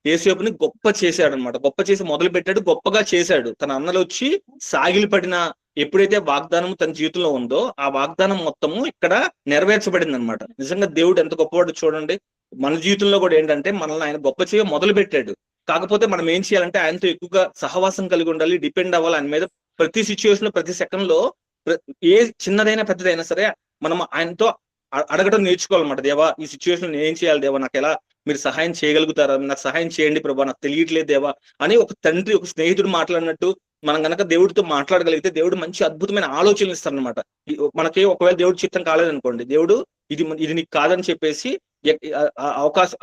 యేసేపుని గొప్ప చేశాడు అనమాట. గొప్ప చేసి మొదలు పెట్టాడు, గొప్పగా చేశాడు. తన అన్నలు వచ్చి సాగిలి పడిన ఎప్పుడైతే వాగ్దానం తన జీవితంలో ఉందో, ఆ వాగ్దానం మొత్తము ఇక్కడ నెరవేర్చబడింది అనమాట. నిజంగా దేవుడు ఎంత గొప్పవాడు చూడండి. మన జీవితంలో కూడా ఏంటంటే, మనల్ని ఆయన గొప్ప చేయ మొదలు పెట్టాడు. కాకపోతే మనం ఏం చేయాలంటే, ఆయనతో ఎక్కువగా సహవాసం కలిగి ఉండాలి, డిపెండ్ అవ్వాలి ఆయన మీద. ప్రతి సిచ్యువేషన్ లో, ప్రతి సెకండ్ లో, ఏ చిన్నదైనా పెద్దదైనా సరే మనం ఆయనతో అడగడం నేర్చుకోవాలన్నమాట. దేవా, ఈ సిచ్యువేషన్ ఏం చేయాలి దేవా, నాకు ఎలా మీరు సహాయం చేయగలుగుతారా, నాకు సహాయం చేయండి ప్రభా, నాకు తెలియట్లేదు దేవా అని ఒక తండ్రి, ఒక స్నేహితుడు మాట్లాడినట్టు మనం గనక దేవుడితో మాట్లాడగలిగితే దేవుడు మంచి అద్భుతమైన ఆలోచనలు ఇస్తారు అనమాట. మనకి ఒకవేళ దేవుడు చిత్తం కాలేదనుకోండి, దేవుడు ఇది నీకు కాదని చెప్పేసి అవకాశం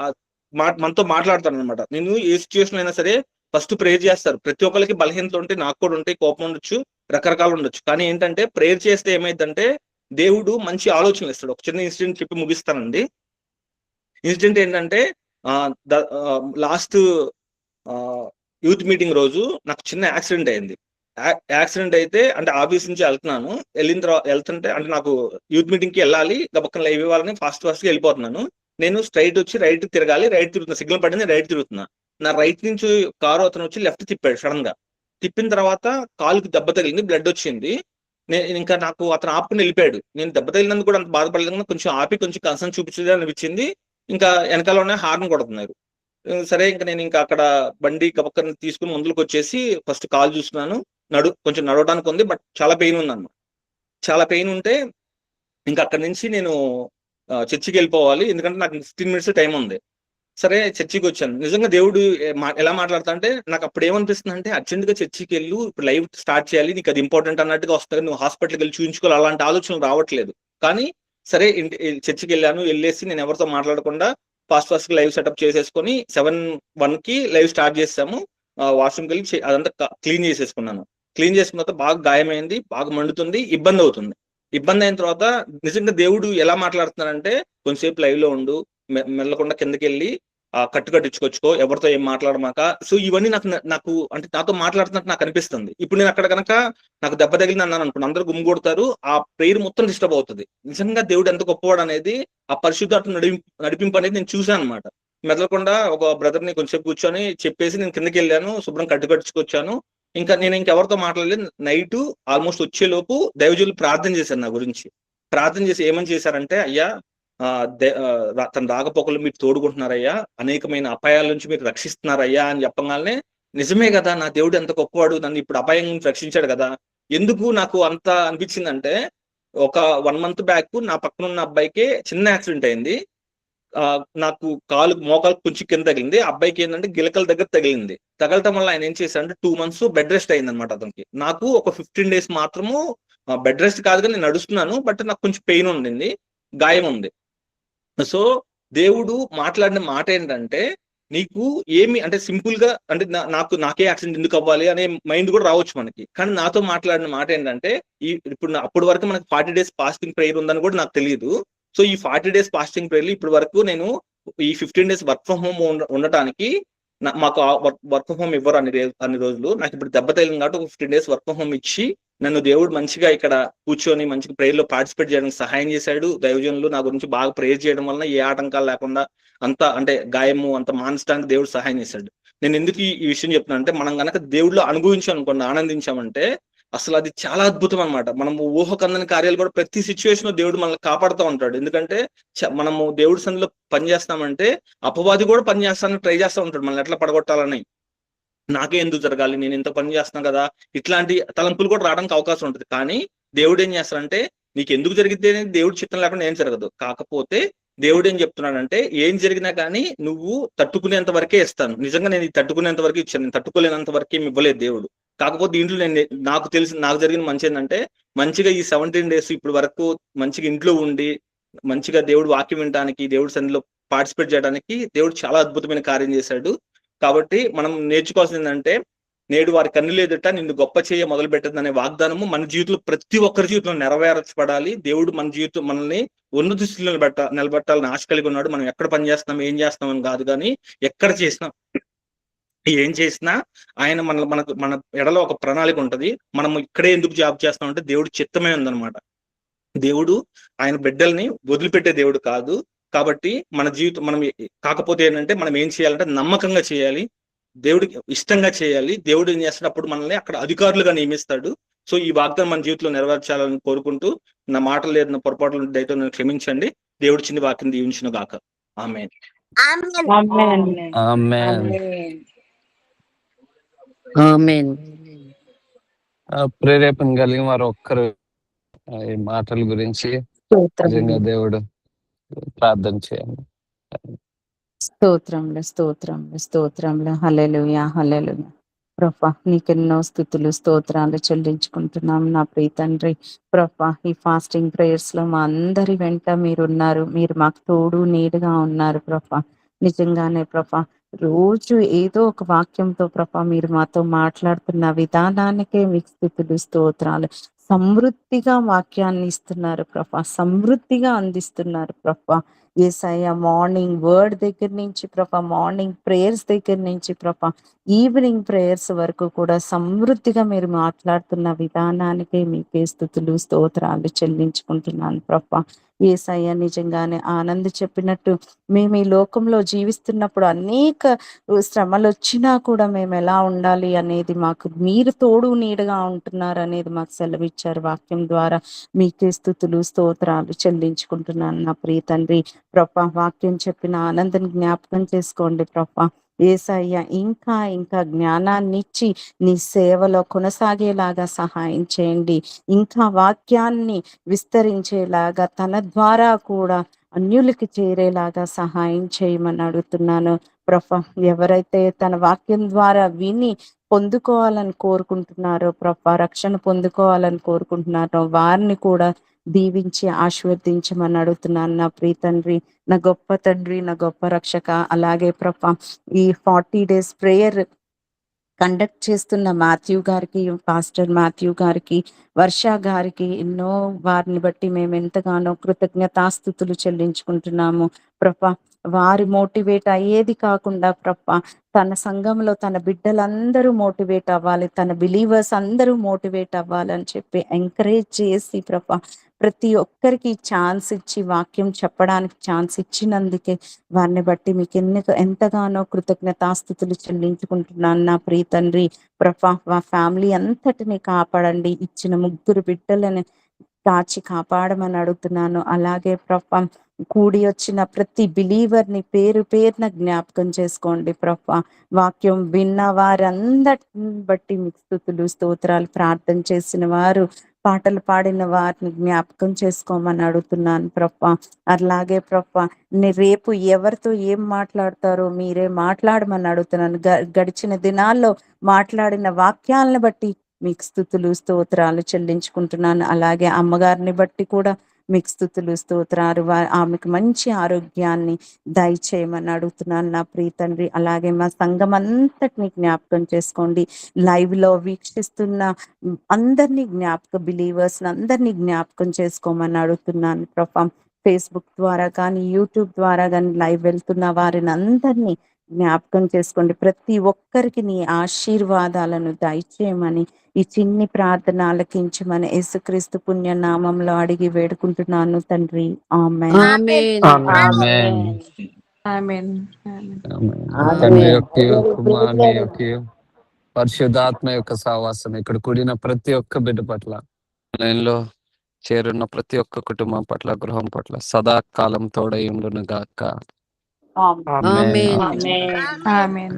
మనతో మాట్లాడతాను అనమాట. నేను ఏ సిచ్యువేషన్ అయినా సరే ఫస్ట్ ప్రేయర్ చేస్తారు. ప్రతి ఒక్కరికి బలహీనత ఉంటే, నాకు కూడా ఉంటాయి, కోపం ఉండొచ్చు, రకరకాలు ఉండొచ్చు. కానీ ఏంటంటే, ప్రేయర్ చేస్తే ఏమైందంటే దేవుడు మంచి ఆలోచనలు ఇస్తాడు. ఒక చిన్న ఇన్సిడెంట్ చెప్పి ముగిస్తానండి. ఇన్సిడెంట్ ఏంటంటే, లాస్ట్ యూత్ మీటింగ్ రోజు నాకు చిన్న యాక్సిడెంట్ అయింది. యాక్సిడెంట్ అయితే, అంటే ఆఫీస్ నుంచి వెళ్తుంటే అంటే నాకు యూత్ మీటింగ్ కి వెళ్ళాలి, గబక్కన లైవ్ ఇవ్వాలని ఫాస్ట్ గా వెళ్ళిపోతున్నాను. నేను స్ట్రైట్ వచ్చి రైట్ తిరగాలి, రైట్ తిరుగుతున్నా, సిగ్నల్ పడింది, రైట్ తిరుగుతున్నా. నా రైట్ నుంచి కారు అతను వచ్చి లెఫ్ట్ తిప్పాడు సడన్ గా. తిప్పిన తర్వాత కాలుకి దెబ్బ తగిలింది, బ్లడ్ వచ్చింది. నేను ఇంకా నాకు అతను ఆపుకుని వెళ్ళిపోయాడు. నేను దెబ్బ తగిలినందుకు కూడా అంత బాధపడలేదు, కొంచెం ఆపి కొంచెం కన్సర్న్ చూపించలేదు అనిపించింది. ఇంకా వెనకాలనే హార్న్ కొడుతున్నారు. సరే ఇంకా నేను ఇంకా అక్కడ బండి కపక్కన తీసుకుని ముందుకు వచ్చేసి ఫస్ట్ కాలు చూస్తున్నాను. కొంచెం నడవడానికి ఉంది, బట్ చాలా పెయిన్ ఉంది అన్నమాట. చాలా పెయిన్ ఉంటే ఇంకా అక్కడి నుంచి నేను చర్చికి వెళ్ళిపోవాలి, ఎందుకంటే నాకు 15 minutes టైం ఉంది. సరే చర్చికి వచ్చాను. నిజంగా దేవుడు ఎలా మాట్లాడతా అంటే, నాకు అప్పుడు ఏమనిపిస్తుంది అంటే, అర్జెంట్ గా చర్చికి వెళ్ళు, ఇప్పుడు లైవ్ స్టార్ట్ చేయాలి, నీకు అది ఇంపార్టెంట్ అన్నట్టుగా వస్తుంది, నువ్వు హాస్పిటల్కి వెళ్ళి చూపించుకోవాలి, అలాంటి ఆలోచనలు రావట్లేదు. కానీ సరే చర్చికి వెళ్ళేసి నేను ఎవరితో మాట్లాడకుండా ఫాస్ట్ గా లైవ్ సెటప్ చేసేసుకొని 7:01 కి లైవ్ స్టార్ట్ చేసాము. వాష్రూమ్కి వెళ్ళి అదంతా క్లీన్ చేసేసుకున్నాను. క్లీన్ చేసుకున్న తర్వాత బాగా గాయమైంది, బాగా మండుతుంది, ఇబ్బంది అవుతుంది. ఇబ్బంది అయిన తర్వాత నిజంగా దేవుడు ఎలా మాట్లాడుతున్నారంటే, కొంచెంసేపు లైవ్ లో ఉండు, మెల్లకుండా కిందకి వెళ్ళి కట్టించుకొచ్చుకో, ఎవరితో ఏం మాట్లాడమాక. సో ఇవన్నీ నాకు అంటే నాతో మాట్లాడుతున్నట్టు నాకు అనిపిస్తుంది. ఇప్పుడు నేను అక్కడ కనుక నాకు దెబ్బ తగిలింది అన్నాను అనుకోండి, అందరూ గుమ్మి కొడతారు, ఆ ప్రేయర్ మొత్తం డిస్టర్బ్ అవుతుంది. నిజంగా దేవుడు ఎంత గొప్పవాడు అనేది, ఆ పరిశుద్ధాత్మ నడిపింపు అనేది నేను చూసాను అనమాట. మెదలకుండా ఒక బ్రదర్ ని కొంచెంసేపు కూర్చొని చెప్పేసి నేను కిందకి వెళ్ళాను, శుభ్రం కట్టించుకొచ్చాను. ఇంకా నేను ఇంకెవరితో మాట్లాడలేదు. నైట్ ఆల్మోస్ట్ వచ్చేలోపు దైవజనులు ప్రార్థన చేశారు నా గురించి. ప్రార్థన చేసి ఏమని చేశారంటే, అయ్యా తన రాకపోకలు మీరు తోడుకుంటున్నారయ్యా, అనేకమైన అపాయాల నుంచి మీరు రక్షిస్తున్నారయ్యా అని చెప్పగానే, నిజమే కదా, నా దేవుడు ఎంత గొప్పవాడు, నన్ను ఇప్పుడు అపాయం నుంచి రక్షించాడు కదా. ఎందుకు నాకు అంత అనిపించిందంటే, ఒక 1 month బ్యాక్ నా పక్కన ఉన్న అబ్బాయికి చిన్న యాక్సిడెంట్ అయింది. నాకు మోకాలు కొంచెం కింద తగిలింది. అబ్బాయికి ఏంటంటే గిలకల దగ్గర తగిలింది. తగలటం వల్ల ఆయన ఏం చేశారంటే 2 months బెడ్ రెస్ట్ అయింది అనమాట అతనికి. నాకు ఒక 15 days మాత్రము బెడ్ రెస్ట్ కాదు కానీ నేను నడుస్తున్నాను, బట్ నాకు కొంచెం పెయిన్ ఉండింది, గాయం ఉంది. సో దేవుడు మాట్లాడిన మాట ఏంటంటే, నీకు ఏమి అంటే సింపుల్ గా అంటే నాకే యాక్సిడెంట్ ఎందుకు అవ్వాలి అనే మైండ్ కూడా రావచ్చు మనకి. కానీ నాతో మాట్లాడిన మాట ఏంటంటే, ఇప్పుడు అప్పటి వరకు మనకి 40 days ఫాస్టింగ్ ప్రేయర్ ఉందని కూడా నాకు తెలియదు. సో ఈ 40 days ఫాస్టింగ్ ప్రేయర్ ఇప్పటి వరకు నేను ఈ 15 days వర్క్ ఫ్రమ్ హోమ్ ఉండటానికి మాకు వర్క్ ఫ్రమ్ హోమ్ ఇవ్వరు అన్ని రోజులు. నాకు ఇప్పుడు దెబ్బ తగిలింది కాబట్టి 15 days వర్క్ ఫ్రమ్ హోమ్ ఇచ్చి నన్ను దేవుడు మంచిగా ఇక్కడ కూర్చొని మంచిగా ప్రేయర్ లో పార్టిసిపేట్ చేయడానికి సహాయం చేశాడు. దైవజనులు నా గురించి బాగా ప్రేయర్ చేయడం వలన ఏ ఆటంకాలు లేకుండా అంత అంటే గాయము అంత మానసడానికి దేవుడు సహాయం చేశాడు. నేను ఎందుకు ఈ విషయం చెప్తున్నా అంటే, మనం కనుక దేవుడిలో అనుభవించాం అనుకోండి, ఆనందించామంటే అసలు అది చాలా అద్భుతం అనమాట. మనము ఊహకందని కార్యాలు కూడా ప్రతి సిచ్యువేషన్ లో దేవుడు మనల్ని కాపాడుతూ ఉంటాడు. ఎందుకంటే మనము దేవుడి సన్నిధిలో పనిచేస్తామంటే అపవాది కూడా పనిచేస్తానని ట్రై చేస్తూ ఉంటాడు మనల్ని ఎట్లా పడగొట్టాలని. నాకే ఎందుకు జరగాలి, నేను ఇంత పని చేస్తున్నాను కదా, ఇట్లాంటి తలంపులు కూడా రావడానికి అవకాశం ఉంటుంది. కానీ దేవుడు ఏం చేస్తాడంటే, నీకు ఎందుకు జరిగితే దేవుడు చిత్తం లేకుండా ఏం జరగదు. కాకపోతే దేవుడు ఏం చెప్తున్నాడంటే, ఏం జరిగినా కానీ నువ్వు తట్టుకునేంత వరకే ఇస్తాను. నిజంగా నేను తట్టుకునేంత వరకు ఇచ్చాను, నేను తట్టుకోలేనంత వరకు ఏమి ఇవ్వలేదు దేవుడు. కాకపోతే ఇంట్లో నాకు జరిగిన మంచి ఏంటంటే, మంచిగా ఈ 17 days ఇప్పుడు వరకు మంచిగా ఇంట్లో ఉండి మంచిగా దేవుడు వాక్యం వినడానికి, దేవుడి సన్నిధిలో పార్టిసిపేట్ చేయడానికి దేవుడు చాలా అద్భుతమైన కార్యం చేశాడు. కాబట్టి మనం నేర్చుకోవాల్సింది ఏంటంటే, నేడు వారి కన్నులు ఎదుట నిన్ను గొప్ప చేయ మొదలు పెట్టదు అనే వాగ్దానము మన జీవితంలో ప్రతి ఒక్కరి జీవితంలో నెరవేర్చబడాలి. దేవుడు మన జీవితం మనల్ని ఉన్నత స్థితిలో నిలబెట్టాలని ఆశ కలిగి ఉన్నాడు. మనం ఎక్కడ పని చేస్తున్నాం, ఏం చేస్తున్నాం అని కాదు, కానీ ఎక్కడ చేసినా ఏం చేసినా ఆయన మన ఎడలో ఒక ప్రణాళిక ఉంటది. మనం ఇక్కడే ఎందుకు జాబ్ చేస్తామంటే దేవుడు చిత్తమే ఉందన్నమాట. దేవుడు ఆయన బిడ్డల్ని వదిలిపెట్టే దేవుడు కాదు. కాబట్టి మన జీవితం కాకపోతే ఏంటంటే, మనం ఏం చేయాలంటే నమ్మకంగా చేయాలి, దేవుడికి ఇష్టంగా చేయాలి. దేవుడు ఏం చేస్తాడు, అప్పుడు మనల్ని అక్కడ అధికారులుగా నియమిస్తాడు. సో ఈ వాగ్దానం మన జీవితంలో నెరవేర్చాలని కోరుకుంటూ, నా మాటలు లేదు, నా పొరపాట్లు దయతో నన్ను క్షమించండి. దేవుడి చిన్న వాక్యం దీవించును గాక. ఆమేన్. ప్రేరేపణ కలిగిన వారు ఒక్కరు ఈ మాటల గురించి నిజంగా దేవుడు ప్రార్థన చేయండి. స్తోత్రంలో హల్లెలూయా హల్లెలూయా. ప్రభా నీకెన్నో స్తుతులు స్తోత్రాలు చెల్లించుకుంటున్నాం నా ప్రియ తండ్రి. ప్రభా ఈ ఫాస్టింగ్ ప్రేయర్స్ లో మా అందరి వెంట మీరున్నారు, మీరు మాకు తోడు నీడుగా ఉన్నారు ప్రభా. నిజంగానే ప్రభా, రోజు ఏదో ఒక వాక్యంతో ప్రభా మీరు మాతో మాట్లాడుతున్న విధానానికే మీకు స్తుతులు స్తోత్రాలు. సమృద్ధిగా వాక్యాన్ని ఇస్తున్నారు ప్రభా, సమృద్ధిగా అందిస్తున్నారు ప్రభా. యేసయ్య మార్నింగ్ వర్డ్ దగ్గర నుంచి ప్రభా, మార్నింగ్ ప్రేయర్స్ దగ్గర నుంచి ప్రభా, ఈవినింగ్ ప్రేయర్స్ వరకు కూడా సమృద్ధిగా మీరు మాట్లాడుతున్న విధానానికి మీకే స్తుతులు స్తోత్రాలు చెల్లించుకుంటున్నాను ప్రభా. యేసయ్య నిజంగానే ఆనంద్ చెప్పినట్టు, మేము ఈ లోకంలో జీవిస్తున్నప్పుడు అనేక శ్రమలు వచ్చినా కూడా మేము ఎలా ఉండాలి అనేది మాకు మీరు తోడు నీడగా ఉంటున్నారు అనేది మాకు సెలవిచ్చారు వాక్యం ద్వారా. మీకే స్తుతులు స్తోత్రాలు చెల్లించుకుంటున్నాను నా ప్రియ తండ్రి. ప్రభా వాక్యం చెప్పిన ఆనందని జ్ఞాపకం చేసుకోండి ప్రభా. యేసయ్య ఇంకా ఇంకా జ్ఞానాన్ని ఇచ్చి నీ సేవలో కొనసాగేలాగా సహాయం చేయండి. ఇంకా వాక్యాన్ని విస్తరించేలాగా తన ద్వారా కూడా అన్యులకి చేరేలాగా సహాయం చేయమని అడుగుతున్నాను ప్రభా. ఎవరైతే తన వాక్యం ద్వారా విని పొందుకోవాలని కోరుకుంటున్నారో ప్రభా, రక్షణ పొందుకోవాలని కోరుకుంటున్నారో వారిని కూడా దీవించి ఆశీర్వదించమని అడుగుతున్నాను నా ప్రియ తండ్రి, నా గొప్ప తండ్రి, నా గొప్ప రక్షక. అలాగే ప్రభా ఈ 40 days ప్రేయర్ కండక్ట్ చేస్తున్న మాథ్యూ గారికి, పాస్టర్ మాథ్యూ గారికి, వర్ష గారికి ఎన్నో వారిని బట్టి మేము ఎంతగానో కృతజ్ఞతాస్తుతులు చెల్లించుకుంటున్నాము ప్రభా. వారి మోటివేట్ అయ్యేది కాకుండా ప్రభా, తన సంఘంలో తన బిడ్డలందరూ మోటివేట్ అవ్వాలి, తన బిలీవర్స్ అందరూ మోటివేట్ అవ్వాలని చెప్పి ఎంకరేజ్ చేసి ప్రభా, ప్రతి ఒక్కరికి ఛాన్స్ ఇచ్చి వాక్యం చెప్పడానికి ఛాన్స్ ఇచ్చినందుకే వారిని బట్టి మీకు ఎంతగానో కృతజ్ఞతాస్తుతులు చెల్లించుకుంటున్నాను నా ప్రియ తండ్రి. ప్రభా మా ఫ్యామిలీ అంతటిని కాపాడండి, ఇచ్చిన 3 బిడ్డలని కాచి కాపాడమని అడుగుతున్నాను. అలాగే ప్రభా కూడి వచ్చిన ప్రతి బిలీవర్ ని పేరు పేరున జ్ఞాపకం చేసుకోండి ప్రభా. వాక్యం విన్న వారందరిని బట్టి మీకు స్తుతులు స్తోత్రాలు. ప్రార్థన చేసిన వారు, పాటలు పాడిన వారిని జ్ఞాపకం చేసుకోమని అడుగుతున్నాను ప్రభా. అలాగే ప్రభా రేపు ఎవరితో ఏం మాట్లాడతారో మీరే మాట్లాడమని అడుగుతున్నాను. గడిచిన దినాల్లో మాట్లాడిన వాక్యాలను బట్టి మీకు స్తుతులు స్తోత్రాలు చెల్లించుకుంటున్నాను. అలాగే అమ్మగారిని బట్టి కూడా మీకు స్తుతులు స్తోత్రాలు. ఆమెకు మంచి ఆరోగ్యాన్ని దయచేయమని అడుగుతున్నాను నా ప్రియ తండ్రి. అలాగే మా సంఘం అంతటిని జ్ఞాపకం చేసుకోండి. లైవ్ లో వీక్షిస్తున్న అందరినీ బిలీవర్స్ అందరినీ జ్ఞాపకం చేసుకోమని అడుగుతున్నాను ప్రభా. ఫేస్బుక్ ద్వారా కానీ యూట్యూబ్ ద్వారా కానీ లైవ్ వెళ్తున్న వారిని అందరినీ జ్ఞాపకం చేసుకోండి. ప్రతి ఒక్కరికి నీ ఆశీర్వాదాలను దయచేయమని ఈ చిన్ని ప్రార్థన ఆలకించమని యేసుక్రీస్తు పుణ్య నామంలో అడిగి వేడుకుంటున్నాను తండ్రి. ఆమేన్. ఆమేన్. ఆమేన్. ఆమేన్. తండ్రి యొక్క కుమారుని యొక్క పరిశుద్ధాత్మ యొక్క సహవాసం ఇక్కడ కూడిన ప్రతి ఒక్క బిడ్డ పట్ల, లైన్లో చేరున్న ప్రతి ఒక్క కుటుంబం పట్ల, గృహం పట్ల సదాకాలం తోడై ఉండును గాక. ఆమేన్. ఆమేన్.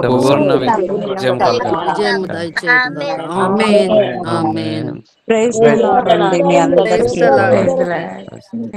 పూర్ణ విజయం కలుగును. విజయం దయచేయను గాక. Amen. Amen. Praise the Lord అండి మీ అందరికీ. Praise the lord.